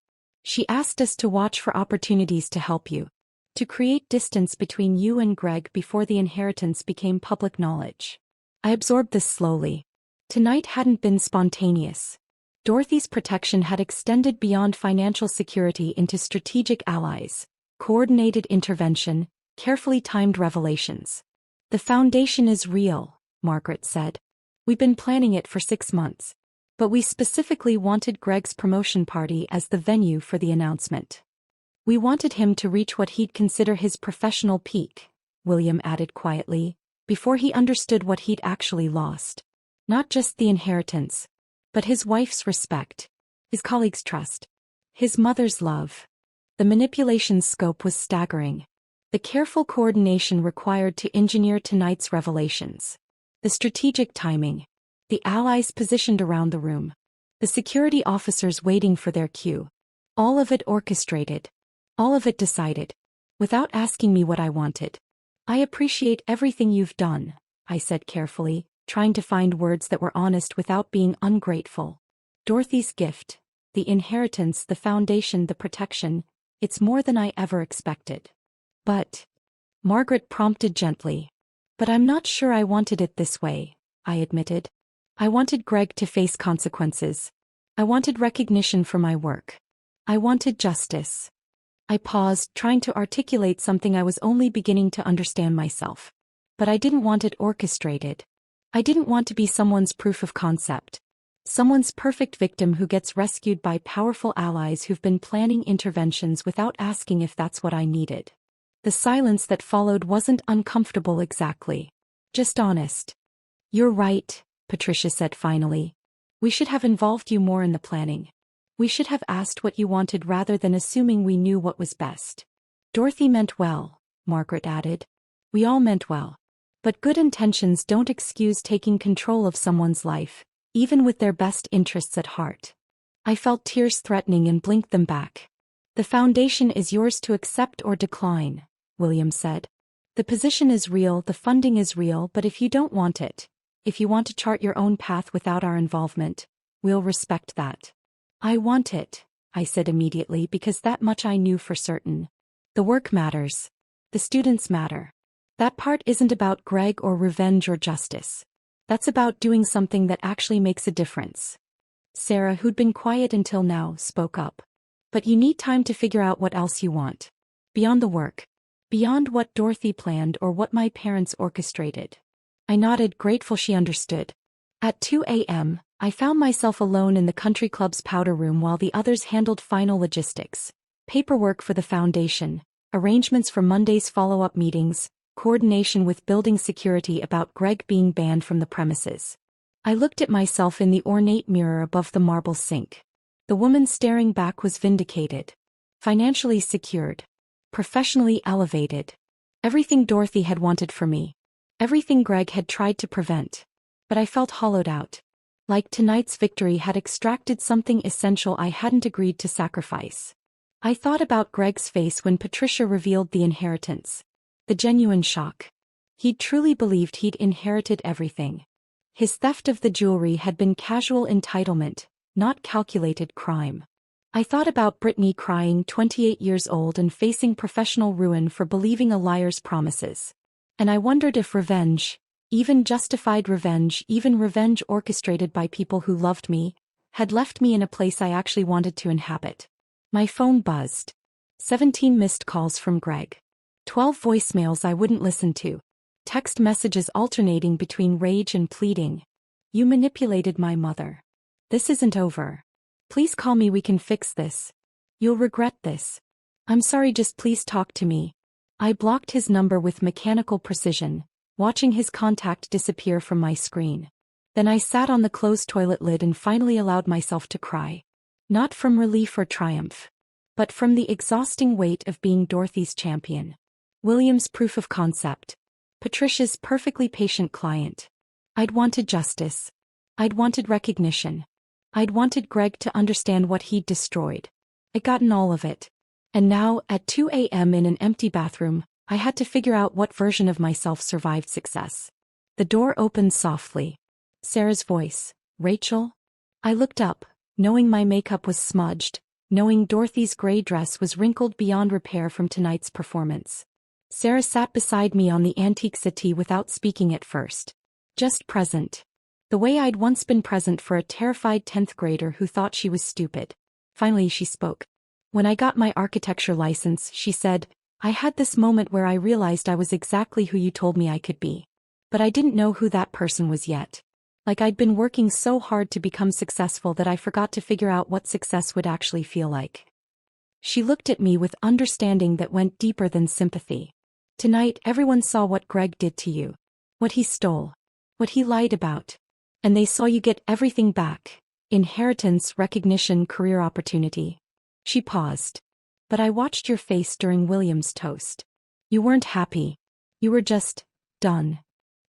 She asked us to watch for opportunities to help you. To create distance between you and Greg before the inheritance became public knowledge. I absorbed this slowly. Tonight hadn't been spontaneous. Dorothy's protection had extended beyond financial security into strategic allies, coordinated intervention, carefully timed revelations. The foundation is real, Margaret said. We've been planning it for 6 months. But we specifically wanted Greg's promotion party as the venue for the announcement. We wanted him to reach what he'd consider his professional peak, William added quietly, before he understood what he'd actually lost. Not just the inheritance, but his wife's respect, his colleagues' trust, his mother's love. The manipulation's scope was staggering. The careful coordination required to engineer tonight's revelations. The strategic timing. The allies positioned around the room. The security officers waiting for their cue. All of it orchestrated. All of it decided. Without asking me what I wanted. I appreciate everything you've done, I said carefully, trying to find words that were honest without being ungrateful. Dorothy's gift. The inheritance, the foundation, the protection. It's more than I ever expected. But, Margaret prompted gently. But I'm not sure I wanted it this way, I admitted. I wanted Greg to face consequences. I wanted recognition for my work. I wanted justice. I paused, trying to articulate something I was only beginning to understand myself. But I didn't want it orchestrated. I didn't want to be someone's proof of concept. Someone's perfect victim who gets rescued by powerful allies who've been planning interventions without asking if that's what I needed. The silence that followed wasn't uncomfortable exactly. Just honest. "You're right," Patricia said finally. "We should have involved you more in the planning. We should have asked what you wanted rather than assuming we knew what was best." "Dorothy meant well," Margaret added. "We all meant well. But good intentions don't excuse taking control of someone's life, even with their best interests at heart." I felt tears threatening and blinked them back. "The foundation is yours to accept or decline," William said. "The position is real, the funding is real, but if you don't want it, if you want to chart your own path without our involvement, we'll respect that." "I want it," I said immediately, because that much I knew for certain. The work matters. The students matter. That part isn't about Greg or revenge or justice. That's about doing something that actually makes a difference. Sarah, who'd been quiet until now, spoke up. "But you need time to figure out what else you want. Beyond the work. Beyond what Dorothy planned or what my parents orchestrated." I nodded, grateful she understood. At 2 a.m., I found myself alone in the country club's powder room while the others handled final logistics. Paperwork for the foundation, arrangements for Monday's follow-up meetings, coordination with building security about Greg being banned from the premises. I looked at myself in the ornate mirror above the marble sink. The woman staring back was vindicated. Financially secured. Professionally elevated. Everything Dorothy had wanted for me. Everything Greg had tried to prevent. But I felt hollowed out. Like tonight's victory had extracted something essential I hadn't agreed to sacrifice. I thought about Greg's face when Patricia revealed the inheritance. The genuine shock. He'd truly believed he'd inherited everything. His theft of the jewelry had been casual entitlement, not calculated crime. I thought about Brittany crying, 28 years old and facing professional ruin for believing a liar's promises. And I wondered if revenge, even justified revenge, even revenge orchestrated by people who loved me, had left me in a place I actually wanted to inhabit. My phone buzzed. 17 missed calls from Greg. 12 voicemails I wouldn't listen to. Text messages alternating between rage and pleading. "You manipulated my mother. This isn't over. Please call me, we can fix this. You'll regret this. I'm sorry, just please talk to me." I blocked his number with mechanical precision, watching his contact disappear from my screen. Then I sat on the closed toilet lid and finally allowed myself to cry. Not from relief or triumph, but from the exhausting weight of being Dorothy's champion. William's proof of concept. Patricia's perfectly patient client. I'd wanted justice. I'd wanted recognition. I'd wanted Greg to understand what he'd destroyed. I'd gotten all of it. And now, at 2 a.m. in an empty bathroom, I had to figure out what version of myself survived success. The door opened softly. Sarah's voice. "Rachel?" I looked up, knowing my makeup was smudged, knowing Dorothy's gray dress was wrinkled beyond repair from tonight's performance. Sarah sat beside me on the antique settee without speaking at first. Just present. The way I'd once been present for a terrified 10th grader who thought she was stupid. Finally she spoke. "When I got my architecture license," she said, "I had this moment where I realized I was exactly who you told me I could be. But I didn't know who that person was yet. Like I'd been working so hard to become successful that I forgot to figure out what success would actually feel like." She looked at me with understanding that went deeper than sympathy. "Tonight everyone saw what Greg did to you. What he stole. What he lied about. And they saw you get everything back. Inheritance, recognition, career opportunity." She paused. "But I watched your face during William's toast. You weren't happy. You were just done."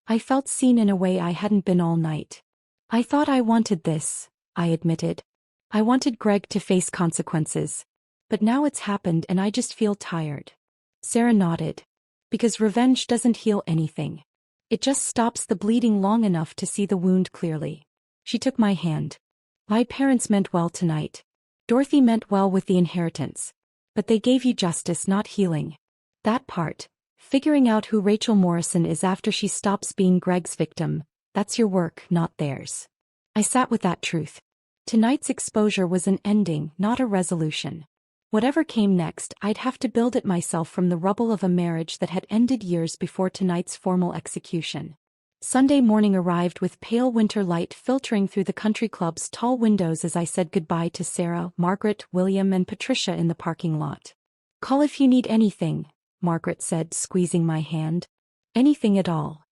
I felt seen in a way I hadn't been all night. "I thought I wanted this," I admitted. "I wanted Greg to face consequences. But now it's happened and I just feel tired." Sarah nodded. "Because revenge doesn't heal anything. It just stops the bleeding long enough to see the wound clearly." She took my hand. "My parents meant well tonight. Dorothy meant well with the inheritance. But they gave you justice, not healing. That part, figuring out who Rachel Morrison is after she stops being Greg's victim, that's your work, not theirs." I sat with that truth. Tonight's exposure was an ending, not a resolution. Whatever came next, I'd have to build it myself from the rubble of a marriage that had ended years before tonight's formal execution. Sunday morning arrived with pale winter light filtering through the country club's tall windows as I said goodbye to Sarah, Margaret, William, and Patricia in the parking lot. "Call if you need anything," Margaret said, squeezing my hand. "Anything at all."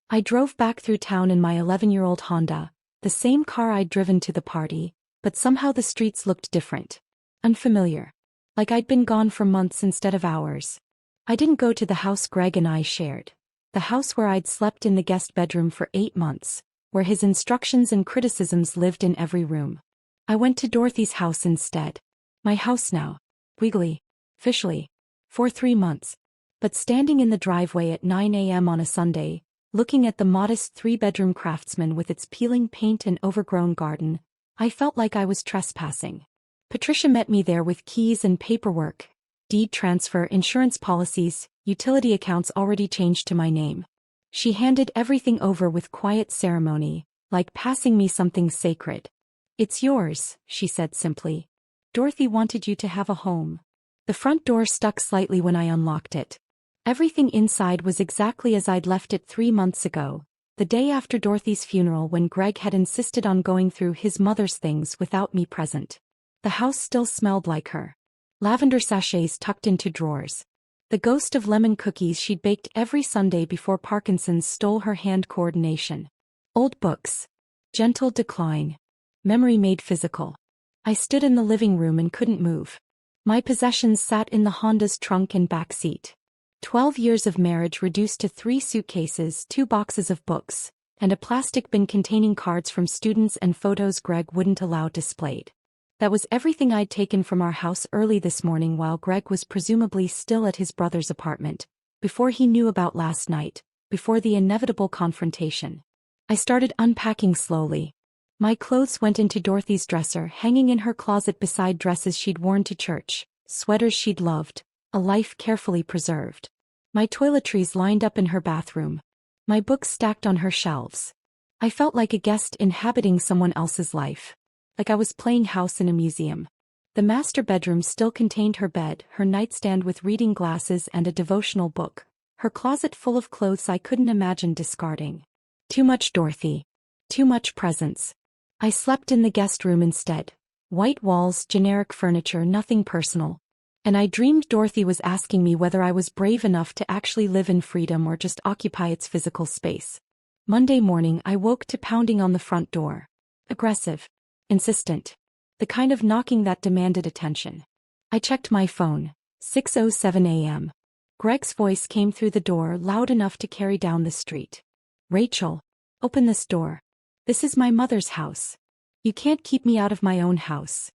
I drove back through town in my 11-year-old Honda, the same car I'd driven to the party, but somehow the streets looked different. Unfamiliar. Like I'd been gone for months instead of hours. I didn't go to the house Greg and I shared. The house where I'd slept in the guest bedroom for 8 months, where his instructions and criticisms lived in every room. I went to Dorothy's house instead. My house now. Wiggly. Officially. For 3 months. But standing in the driveway at 9 a.m. on a Sunday, looking at the modest 3-bedroom Craftsman with its peeling paint and overgrown garden, I felt like I was trespassing. Patricia met me there with keys and paperwork, deed transfer, insurance policies, utility accounts already changed to my name. She handed everything over with quiet ceremony, like passing me something sacred. "It's yours," she said simply. "Dorothy wanted you to have a home." The front door stuck slightly when I unlocked it. Everything inside was exactly as I'd left it 3 months ago, the day after Dorothy's funeral when Greg had insisted on going through his mother's things without me present. The house still smelled like her. Lavender sachets tucked into drawers. The ghost of lemon cookies she'd baked every Sunday before Parkinson's stole her hand coordination. Old books. Gentle decline. Memory made physical. I stood in the living room and couldn't move. My possessions sat in the Honda's trunk and back seat. 12 years of marriage reduced to 3 suitcases, 2 boxes of books, and a plastic bin containing cards from students and photos Greg wouldn't allow displayed. That was everything I'd taken from our house early this morning while Greg was presumably still at his brother's apartment, before he knew about last night, before the inevitable confrontation. I started unpacking slowly. My clothes went into Dorothy's dresser, hanging in her closet beside dresses she'd worn to church, sweaters she'd loved, a life carefully preserved. My toiletries lined up in her bathroom. My books stacked on her shelves. I felt like a guest inhabiting someone else's life. Like I was playing house in a museum. The master bedroom still contained her bed, her nightstand with reading glasses and a devotional book, her closet full of clothes I couldn't imagine discarding. Too much Dorothy. Too much presence. I slept in the guest room instead. White walls, generic furniture, nothing personal. And I dreamed Dorothy was asking me whether I was brave enough to actually live in freedom or just occupy its physical space. Monday morning I woke to pounding on the front door. Aggressive. Insistent. The kind of knocking that demanded attention. I checked my phone. 6:07 a.m. Greg's voice came through the door loud enough to carry down the street. "Rachel, open this door. This is my mother's house. You can't keep me out of my own house."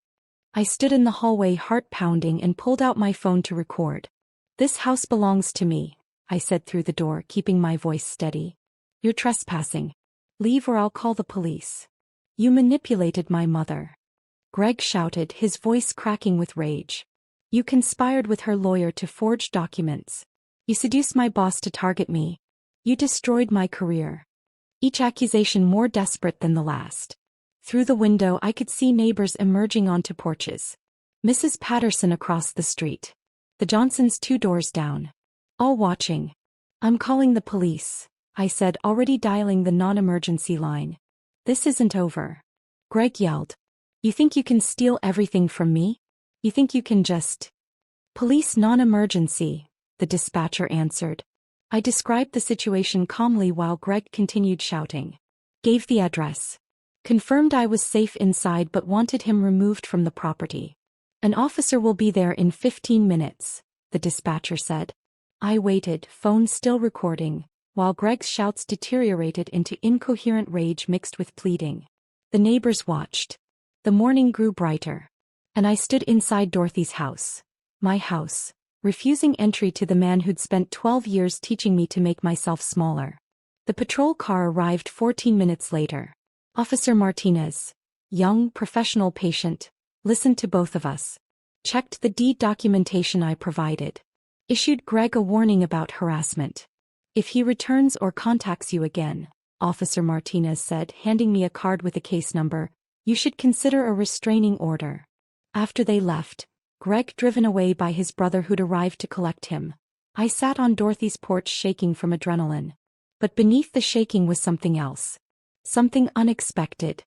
I stood in the hallway, heart pounding, and pulled out my phone to record. "This house belongs to me," I said through the door, keeping my voice steady. "You're trespassing. Leave or I'll call the police. You manipulated my mother." Greg shouted, his voice cracking with rage. "You conspired with her lawyer to forge documents. You seduced my boss to target me. You destroyed my career." Each accusation more desperate than the last. Through the window I could see neighbors emerging onto porches. Mrs. Patterson across the street. The Johnsons 2 doors down. All watching. "I'm calling the police," I said, already dialing the non-emergency line. "This isn't over." Greg yelled. "You think you can steal everything from me? You think you can just—" "Police non-emergency," the dispatcher answered. I described the situation calmly while Greg continued shouting. Gave the address. Confirmed I was safe inside but wanted him removed from the property. "An officer will be there in 15 minutes, the dispatcher said. I waited, phone still recording, while Greg's shouts deteriorated into incoherent rage mixed with pleading. The neighbors watched. The morning grew brighter. And I stood inside Dorothy's house. My house. Refusing entry to the man who'd spent 12 years teaching me to make myself smaller. The patrol car arrived 14 minutes later. Officer Martinez, young, professional patient, listened to both of us. Checked the deed documentation I provided. Issued Greg a warning about harassment. "If he returns or contacts you again," Officer Martinez said, handing me a card with a case number, "you should consider a restraining order." After they left, Greg driven away by his brother who'd arrived to collect him. I sat on Dorothy's porch shaking from adrenaline. But beneath the shaking was something else. Something unexpected.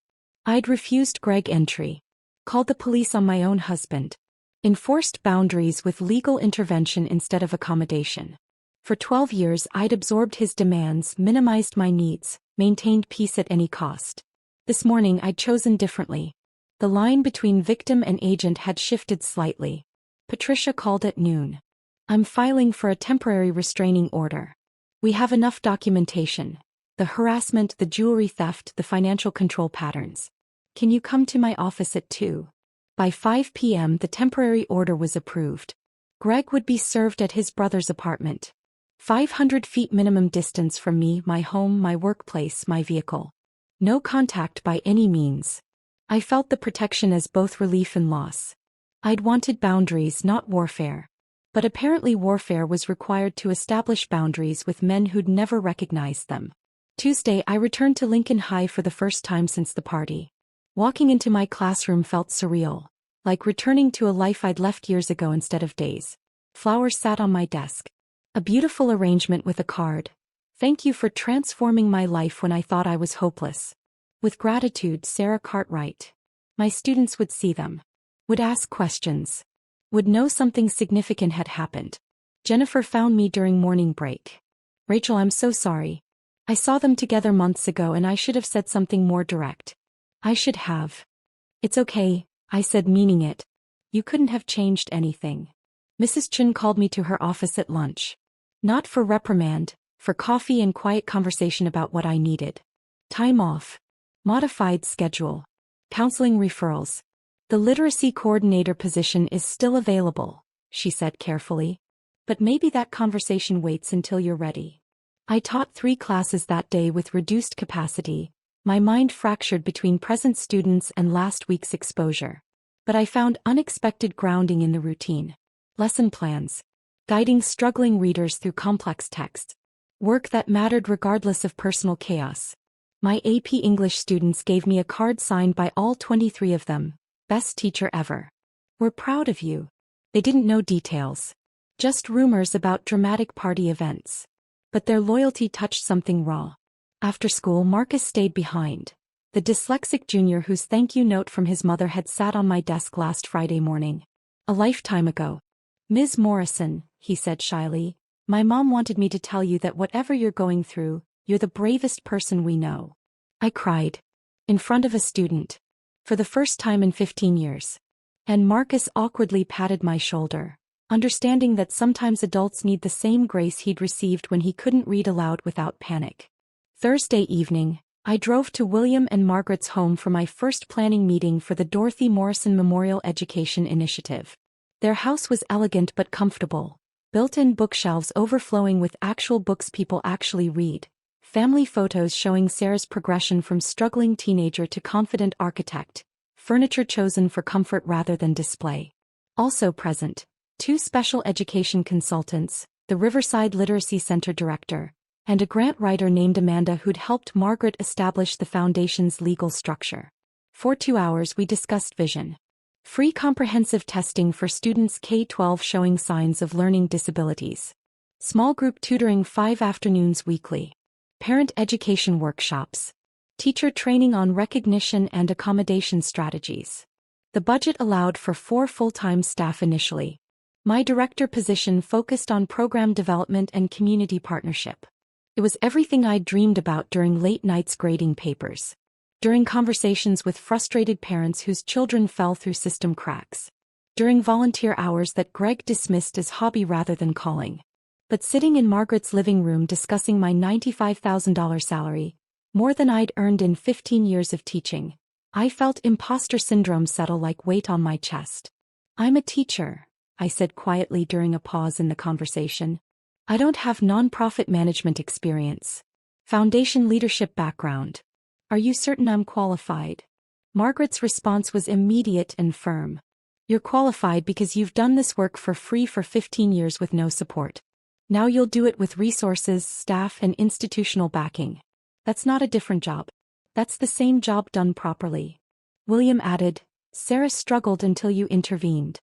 I'd refused Greg entry. Called the police on my own husband. Enforced boundaries with legal intervention instead of accommodation. For 12 years I'd absorbed his demands, minimized my needs, maintained peace at any cost. This morning I'd chosen differently. The line between victim and agent had shifted slightly. Patricia called at noon. I'm filing for a temporary restraining order. We have enough documentation. The harassment, the jewelry theft, the financial control patterns. Can you come to my office at 2? By 5 p.m. the temporary order was approved. Greg would be served at his brother's apartment. 500 feet minimum distance from me, my home, my workplace, my vehicle. No contact by any means. I felt the protection as both relief and loss. I'd wanted boundaries, not warfare. But apparently warfare was required to establish boundaries with men who'd never recognized them. Tuesday I returned to Lincoln High for the first time since the party. Walking into my classroom felt surreal, like returning to a life I'd left years ago instead of days. Flowers sat on my desk. A beautiful arrangement with a card. Thank you for transforming my life when I thought I was hopeless. With gratitude, Sarah Cartwright. My students would see them. Would ask questions. Would know something significant had happened. Jennifer found me during morning break. Rachel, I'm so sorry. I saw them together months ago and I should have said something more direct. I should have. It's okay, I said, meaning it. You couldn't have changed anything. Mrs. Chun called me to her office at lunch. Not for reprimand, for coffee and quiet conversation about what I needed. Time off. Modified schedule. Counseling referrals. The literacy coordinator position is still available, she said carefully. But maybe that conversation waits until you're ready. I taught 3 classes that day with reduced capacity, my mind fractured between present students and last week's exposure. But I found unexpected grounding in the routine. Lesson plans. Guiding struggling readers through complex texts. Work that mattered regardless of personal chaos. My AP English students gave me a card signed by all 23 of them. Best teacher ever. We're proud of you. They didn't know details. Just rumors about dramatic party events. But their loyalty touched something raw. After school, Marcus stayed behind. The dyslexic junior whose thank you note from his mother had sat on my desk last Friday morning. A lifetime ago. Ms. Morrison, he said shyly, my mom wanted me to tell you that whatever you're going through, you're the bravest person we know. I cried. In front of a student. For the first time in 15 years. And Marcus awkwardly patted my shoulder, understanding that sometimes adults need the same grace he'd received when he couldn't read aloud without panic. Thursday evening, I drove to William and Margaret's home for my first planning meeting for the Dorothy Morrison Memorial Education Initiative. Their house was elegant but comfortable, built-in bookshelves overflowing with actual books people actually read, family photos showing Sarah's progression from struggling teenager to confident architect, furniture chosen for comfort rather than display. Also present, 2 special education consultants, the Riverside Literacy Center director, and a grant writer named Amanda who'd helped Margaret establish the foundation's legal structure. For 2 hours we discussed vision. Free comprehensive testing for students K-12 showing signs of learning disabilities. Small group tutoring 5 afternoons weekly. Parent education workshops. Teacher training on recognition and accommodation strategies. The budget allowed for 4 full-time staff initially. My director position focused on program development and community partnership. It was everything I'd dreamed about during late nights grading papers. During conversations with frustrated parents whose children fell through system cracks. During volunteer hours that Greg dismissed as hobby rather than calling. But sitting in Margaret's living room discussing my $95,000 salary, more than I'd earned in 15 years of teaching, I felt imposter syndrome settle like weight on my chest. I'm a teacher, I said quietly during a pause in the conversation. I don't have nonprofit management experience. Foundation leadership background. Are you certain I'm qualified? Margaret's response was immediate and firm. You're qualified because you've done this work for free for 15 years with no support. Now you'll do it with resources, staff, and institutional backing. That's not a different job. That's the same job done properly. William added, Sarah struggled until you intervened.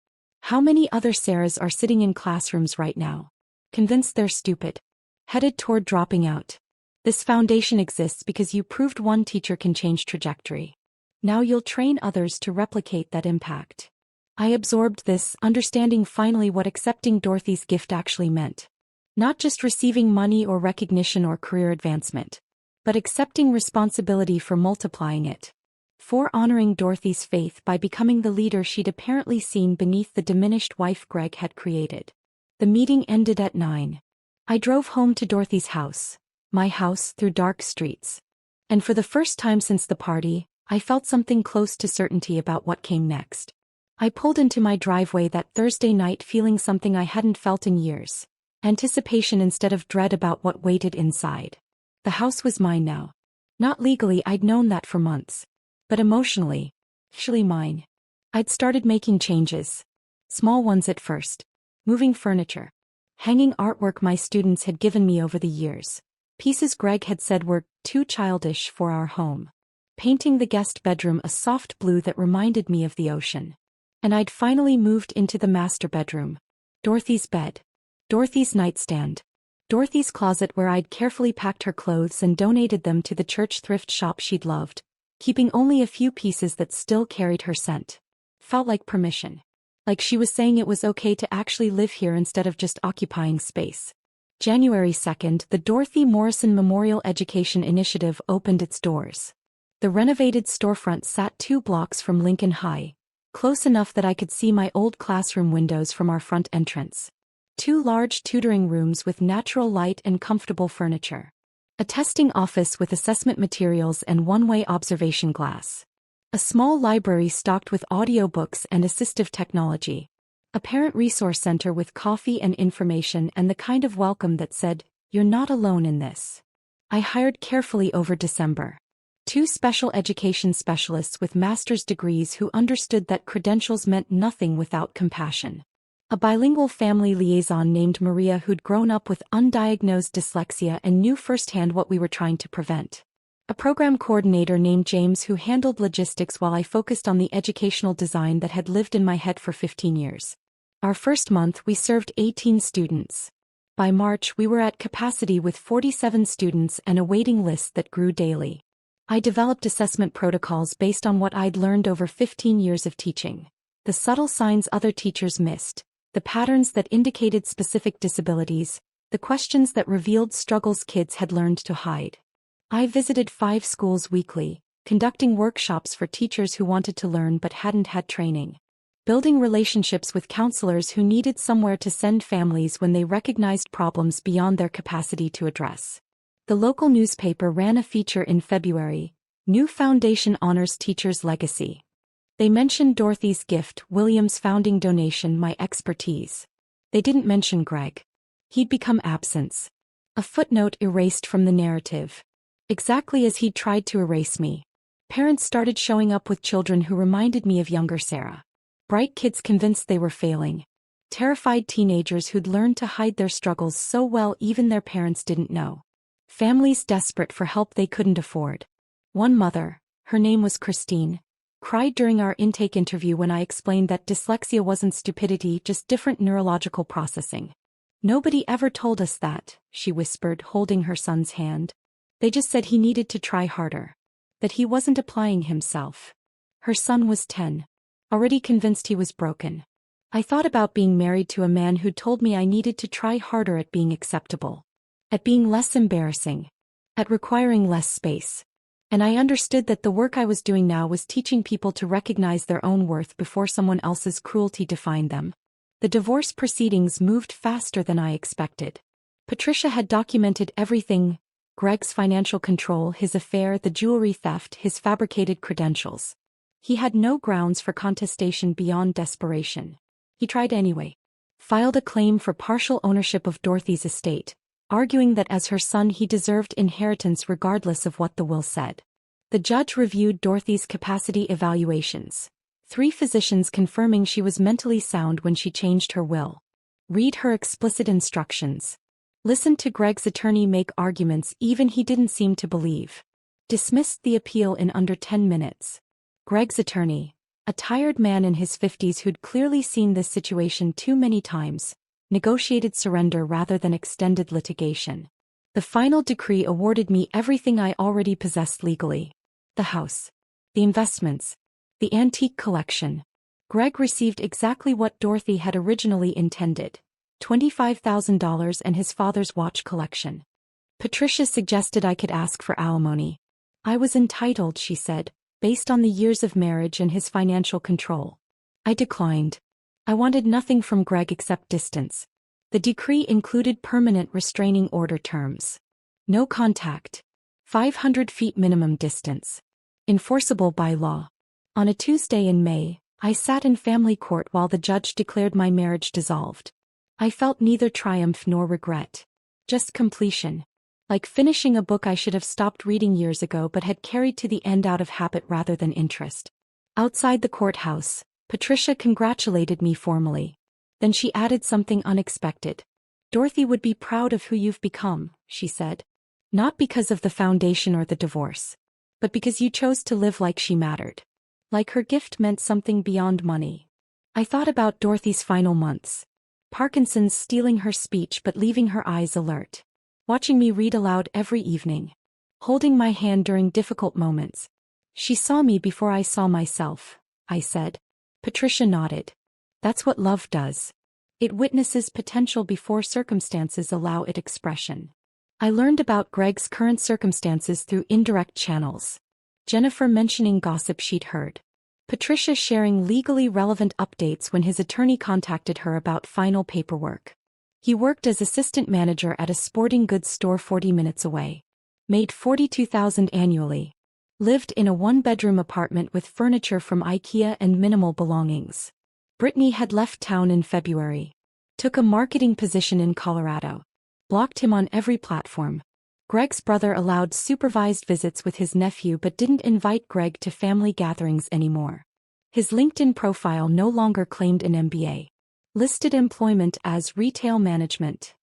How many other Sarahs are sitting in classrooms right now, convinced they're stupid, headed toward dropping out? This foundation exists because you proved one teacher can change trajectory. Now you'll train others to replicate that impact. I absorbed this, understanding finally what accepting Dorothy's gift actually meant. Not just receiving money or recognition or career advancement, but accepting responsibility for multiplying it. For honoring Dorothy's faith by becoming the leader she'd apparently seen beneath the diminished wife Greg had created. The meeting ended at 9. I drove home to Dorothy's house, my house, through dark streets. And for the first time since the party, I felt something close to certainty about what came next. I pulled into my driveway that Thursday night feeling something I hadn't felt in years. Anticipation instead of dread about what waited inside. The house was mine now. Not legally, I'd known that for months. But emotionally, actually mine. I'd started making changes. Small ones at first. Moving furniture. Hanging artwork my students had given me over the years. Pieces Greg had said were too childish for our home. Painting the guest bedroom a soft blue that reminded me of the ocean. And I'd finally moved into the master bedroom. Dorothy's bed. Dorothy's nightstand. Dorothy's closet where I'd carefully packed her clothes and donated them to the church thrift shop she'd loved, keeping only a few pieces that still carried her scent. Felt like permission. Like she was saying it was okay to actually live here instead of just occupying space. January 2nd, the Dorothy Morrison Memorial Education Initiative opened its doors. The renovated storefront sat 2 blocks from Lincoln High, close enough that I could see my old classroom windows from our front entrance. 2 large tutoring rooms with natural light and comfortable furniture. A testing office with assessment materials and one-way observation glass. A small library stocked with audiobooks and assistive technology. A parent resource center with coffee and information and the kind of welcome that said, "You're not alone in this." I hired carefully over December. 2 special education specialists with master's degrees who understood that credentials meant nothing without compassion. A bilingual family liaison named Maria who'd grown up with undiagnosed dyslexia and knew firsthand what we were trying to prevent. A program coordinator named James who handled logistics while I focused on the educational design that had lived in my head for 15 years. Our first month we served 18 students. By March we were at capacity with 47 students and a waiting list that grew daily. I developed assessment protocols based on what I'd learned over 15 years of teaching. The subtle signs other teachers missed. The patterns that indicated specific disabilities, the questions that revealed struggles kids had learned to hide. I visited 5 schools weekly, conducting workshops for teachers who wanted to learn but hadn't had training. Building relationships with counselors who needed somewhere to send families when they recognized problems beyond their capacity to address. The local newspaper ran a feature in February, New Foundation Honors Teacher's Legacy. They mentioned Dorothy's gift, William's founding donation, my expertise. They didn't mention Greg. He'd become absence. A footnote erased from the narrative. Exactly as he'd tried to erase me. Parents started showing up with children who reminded me of younger Sarah. Bright kids convinced they were failing. Terrified teenagers who'd learned to hide their struggles so well even their parents didn't know. Families desperate for help they couldn't afford. One mother, her name was Christine, cried during our intake interview when I explained that dyslexia wasn't stupidity, just different neurological processing. "Nobody ever told us that," she whispered, holding her son's hand. "They just said he needed to try harder. That he wasn't applying himself." Her son was 10. Already convinced he was broken. I thought about being married to a man who'd told me I needed to try harder at being acceptable. At being less embarrassing. At requiring less space. And I understood that the work I was doing now was teaching people to recognize their own worth before someone else's cruelty defined them. The divorce proceedings moved faster than I expected. Patricia had documented everything: Greg's financial control, his affair, the jewelry theft, his fabricated credentials. He had no grounds for contestation beyond desperation. He tried anyway. Filed a claim for partial ownership of Dorothy's estate, arguing that as her son he deserved inheritance regardless of what the will said. The judge reviewed Dorothy's capacity evaluations. 3 physicians confirming she was mentally sound when she changed her will. Read her explicit instructions. Listened to Greg's attorney make arguments even he didn't seem to believe. Dismissed the appeal in under 10 minutes. Greg's attorney, A tired man in his 50s who'd clearly seen this situation too many times, negotiated surrender rather than extended litigation. The final decree awarded me everything I already possessed legally. The house. The investments. The antique collection. Greg received exactly what Dorothy had originally intended: $25,000 and his father's watch collection. Patricia suggested I could ask for alimony. I was entitled, she said, based on the years of marriage and his financial control. I declined. I wanted nothing from Greg except distance. The decree included permanent restraining order terms. No contact. 500 feet minimum distance. Enforceable by law. On a Tuesday in May, I sat in family court while the judge declared my marriage dissolved. I felt neither triumph nor regret. Just completion. Like finishing a book I should have stopped reading years ago but had carried to the end out of habit rather than interest. Outside the courthouse, Patricia congratulated me formally. Then she added something unexpected. Dorothy would be proud of who you've become, she said. Not because of the foundation or the divorce, but because you chose to live like she mattered. Like her gift meant something beyond money. I thought about Dorothy's final months. Parkinson's stealing her speech but leaving her eyes alert. Watching me read aloud every evening. Holding my hand during difficult moments. She saw me before I saw myself, I said. Patricia nodded. That's what love does. It witnesses potential before circumstances allow it expression. I learned about Greg's current circumstances through indirect channels. Jennifer mentioning gossip she'd heard. Patricia sharing legally relevant updates when his attorney contacted her about final paperwork. He worked as assistant manager at a sporting goods store 40 minutes away. Made $42,000 annually. Lived in a one-bedroom apartment with furniture from IKEA and minimal belongings. Brittany had left town in February. Took a marketing position in Colorado. Blocked him on every platform. Greg's brother allowed supervised visits with his nephew but didn't invite Greg to family gatherings anymore. His LinkedIn profile no longer claimed an MBA. Listed employment as retail management.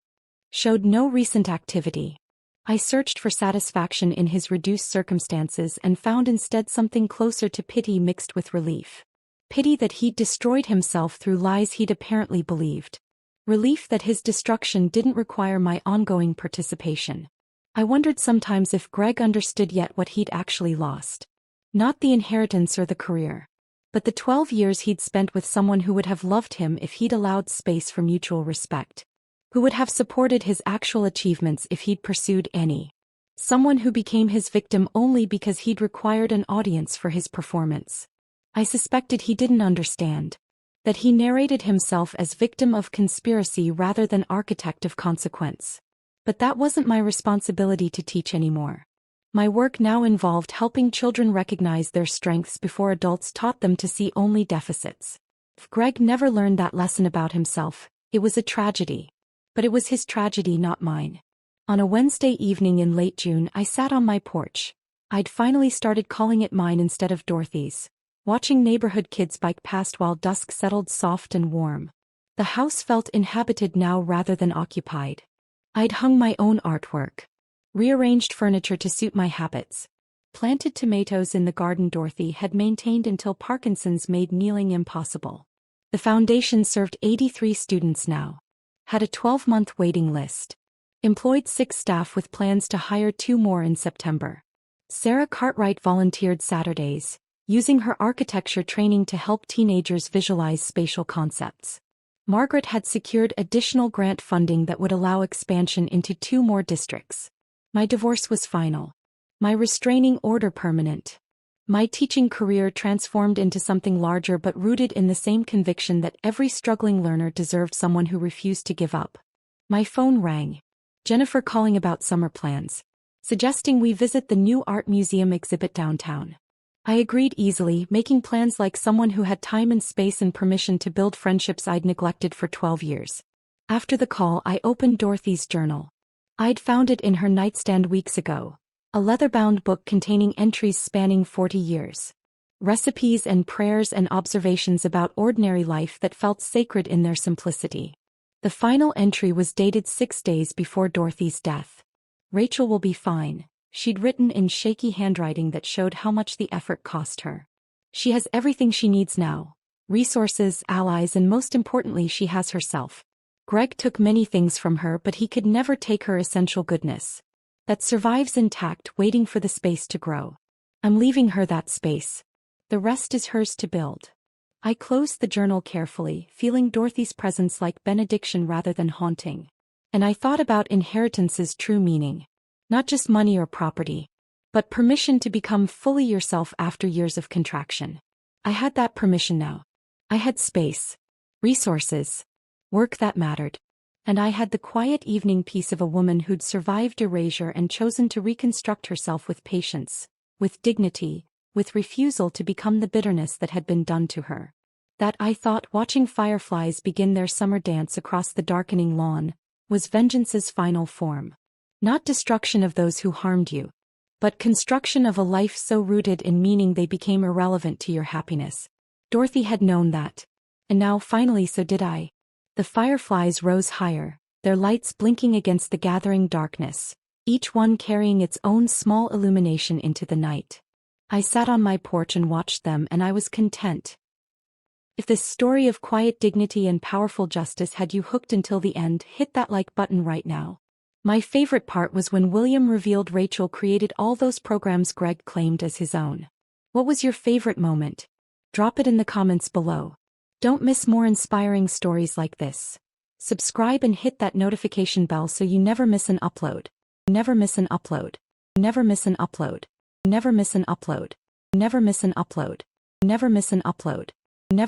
Showed no recent activity. I searched for satisfaction in his reduced circumstances and found instead something closer to pity mixed with relief. Pity that he'd destroyed himself through lies he'd apparently believed. Relief that his destruction didn't require my ongoing participation. I wondered sometimes if Greg understood yet what he'd actually lost. Not the inheritance or the career, but the 12 years he'd spent with someone who would have loved him if he'd allowed space for mutual respect. Who would have supported his actual achievements if he'd pursued any. Someone who became his victim only because he'd required an audience for his performance. I suspected he didn't understand. That he narrated himself as victim of conspiracy rather than architect of consequence. But that wasn't my responsibility to teach anymore. My work now involved helping children recognize their strengths before adults taught them to see only deficits. If Greg never learned that lesson about himself, it was a tragedy. But it was his tragedy, not mine. On a Wednesday evening in late June, I sat on my porch. I'd finally started calling it mine instead of Dorothy's. Watching neighborhood kids bike past while dusk settled soft and warm. The house felt inhabited now rather than occupied. I'd hung my own artwork. Rearranged furniture to suit my habits. Planted tomatoes in the garden Dorothy had maintained until Parkinson's made kneeling impossible. The foundation served 83 students now. Had a 12-month waiting list. Employed 6 staff with plans to hire 2 more in September. Sarah Cartwright volunteered Saturdays, using her architecture training to help teenagers visualize spatial concepts. Margaret had secured additional grant funding that would allow expansion into 2 more districts. My divorce was final. My restraining order permanent. My teaching career transformed into something larger but rooted in the same conviction that every struggling learner deserved someone who refused to give up. My phone rang. Jennifer calling about summer plans. Suggesting we visit the new art museum exhibit downtown. I agreed easily, making plans like someone who had time and space and permission to build friendships I'd neglected for 12 years. After the call, I opened Dorothy's journal. I'd found it in her nightstand weeks ago. A leather-bound book containing entries spanning 40 years. Recipes and prayers and observations about ordinary life that felt sacred in their simplicity. The final entry was dated 6 days before Dorothy's death. Rachel will be fine, she'd written in shaky handwriting that showed how much the effort cost her. She has everything she needs now. Resources, allies, and most importantly, she has herself. Greg took many things from her, but he could never take her essential goodness. That survives intact, waiting for the space to grow. I'm leaving her that space. The rest is hers to build. I closed the journal carefully, feeling Dorothy's presence like benediction rather than haunting. And I thought about inheritance's true meaning. Not just money or property, but permission to become fully yourself after years of contraction. I had that permission now. I had space, resources, work that mattered. And I had the quiet evening peace of a woman who'd survived erasure and chosen to reconstruct herself with patience, with dignity, with refusal to become the bitterness that had been done to her. That, I thought, watching fireflies begin their summer dance across the darkening lawn, was vengeance's final form. Not destruction of those who harmed you, but construction of a life so rooted in meaning they became irrelevant to your happiness. Dorothy had known that. And now finally so did I. The fireflies rose higher, their lights blinking against the gathering darkness, each one carrying its own small illumination into the night. I sat on my porch and watched them, and I was content. If this story of quiet dignity and powerful justice had you hooked until the end, hit that like button right now. My favorite part was when William revealed Rachel created all those programs Greg claimed as his own. What was your favorite moment? Drop it in the comments below. Don't miss more inspiring stories like this. Subscribe and hit that notification bell so you never miss an upload. Never miss an upload. Never miss an upload. Never miss an upload. Never miss an upload. Never miss an upload. Never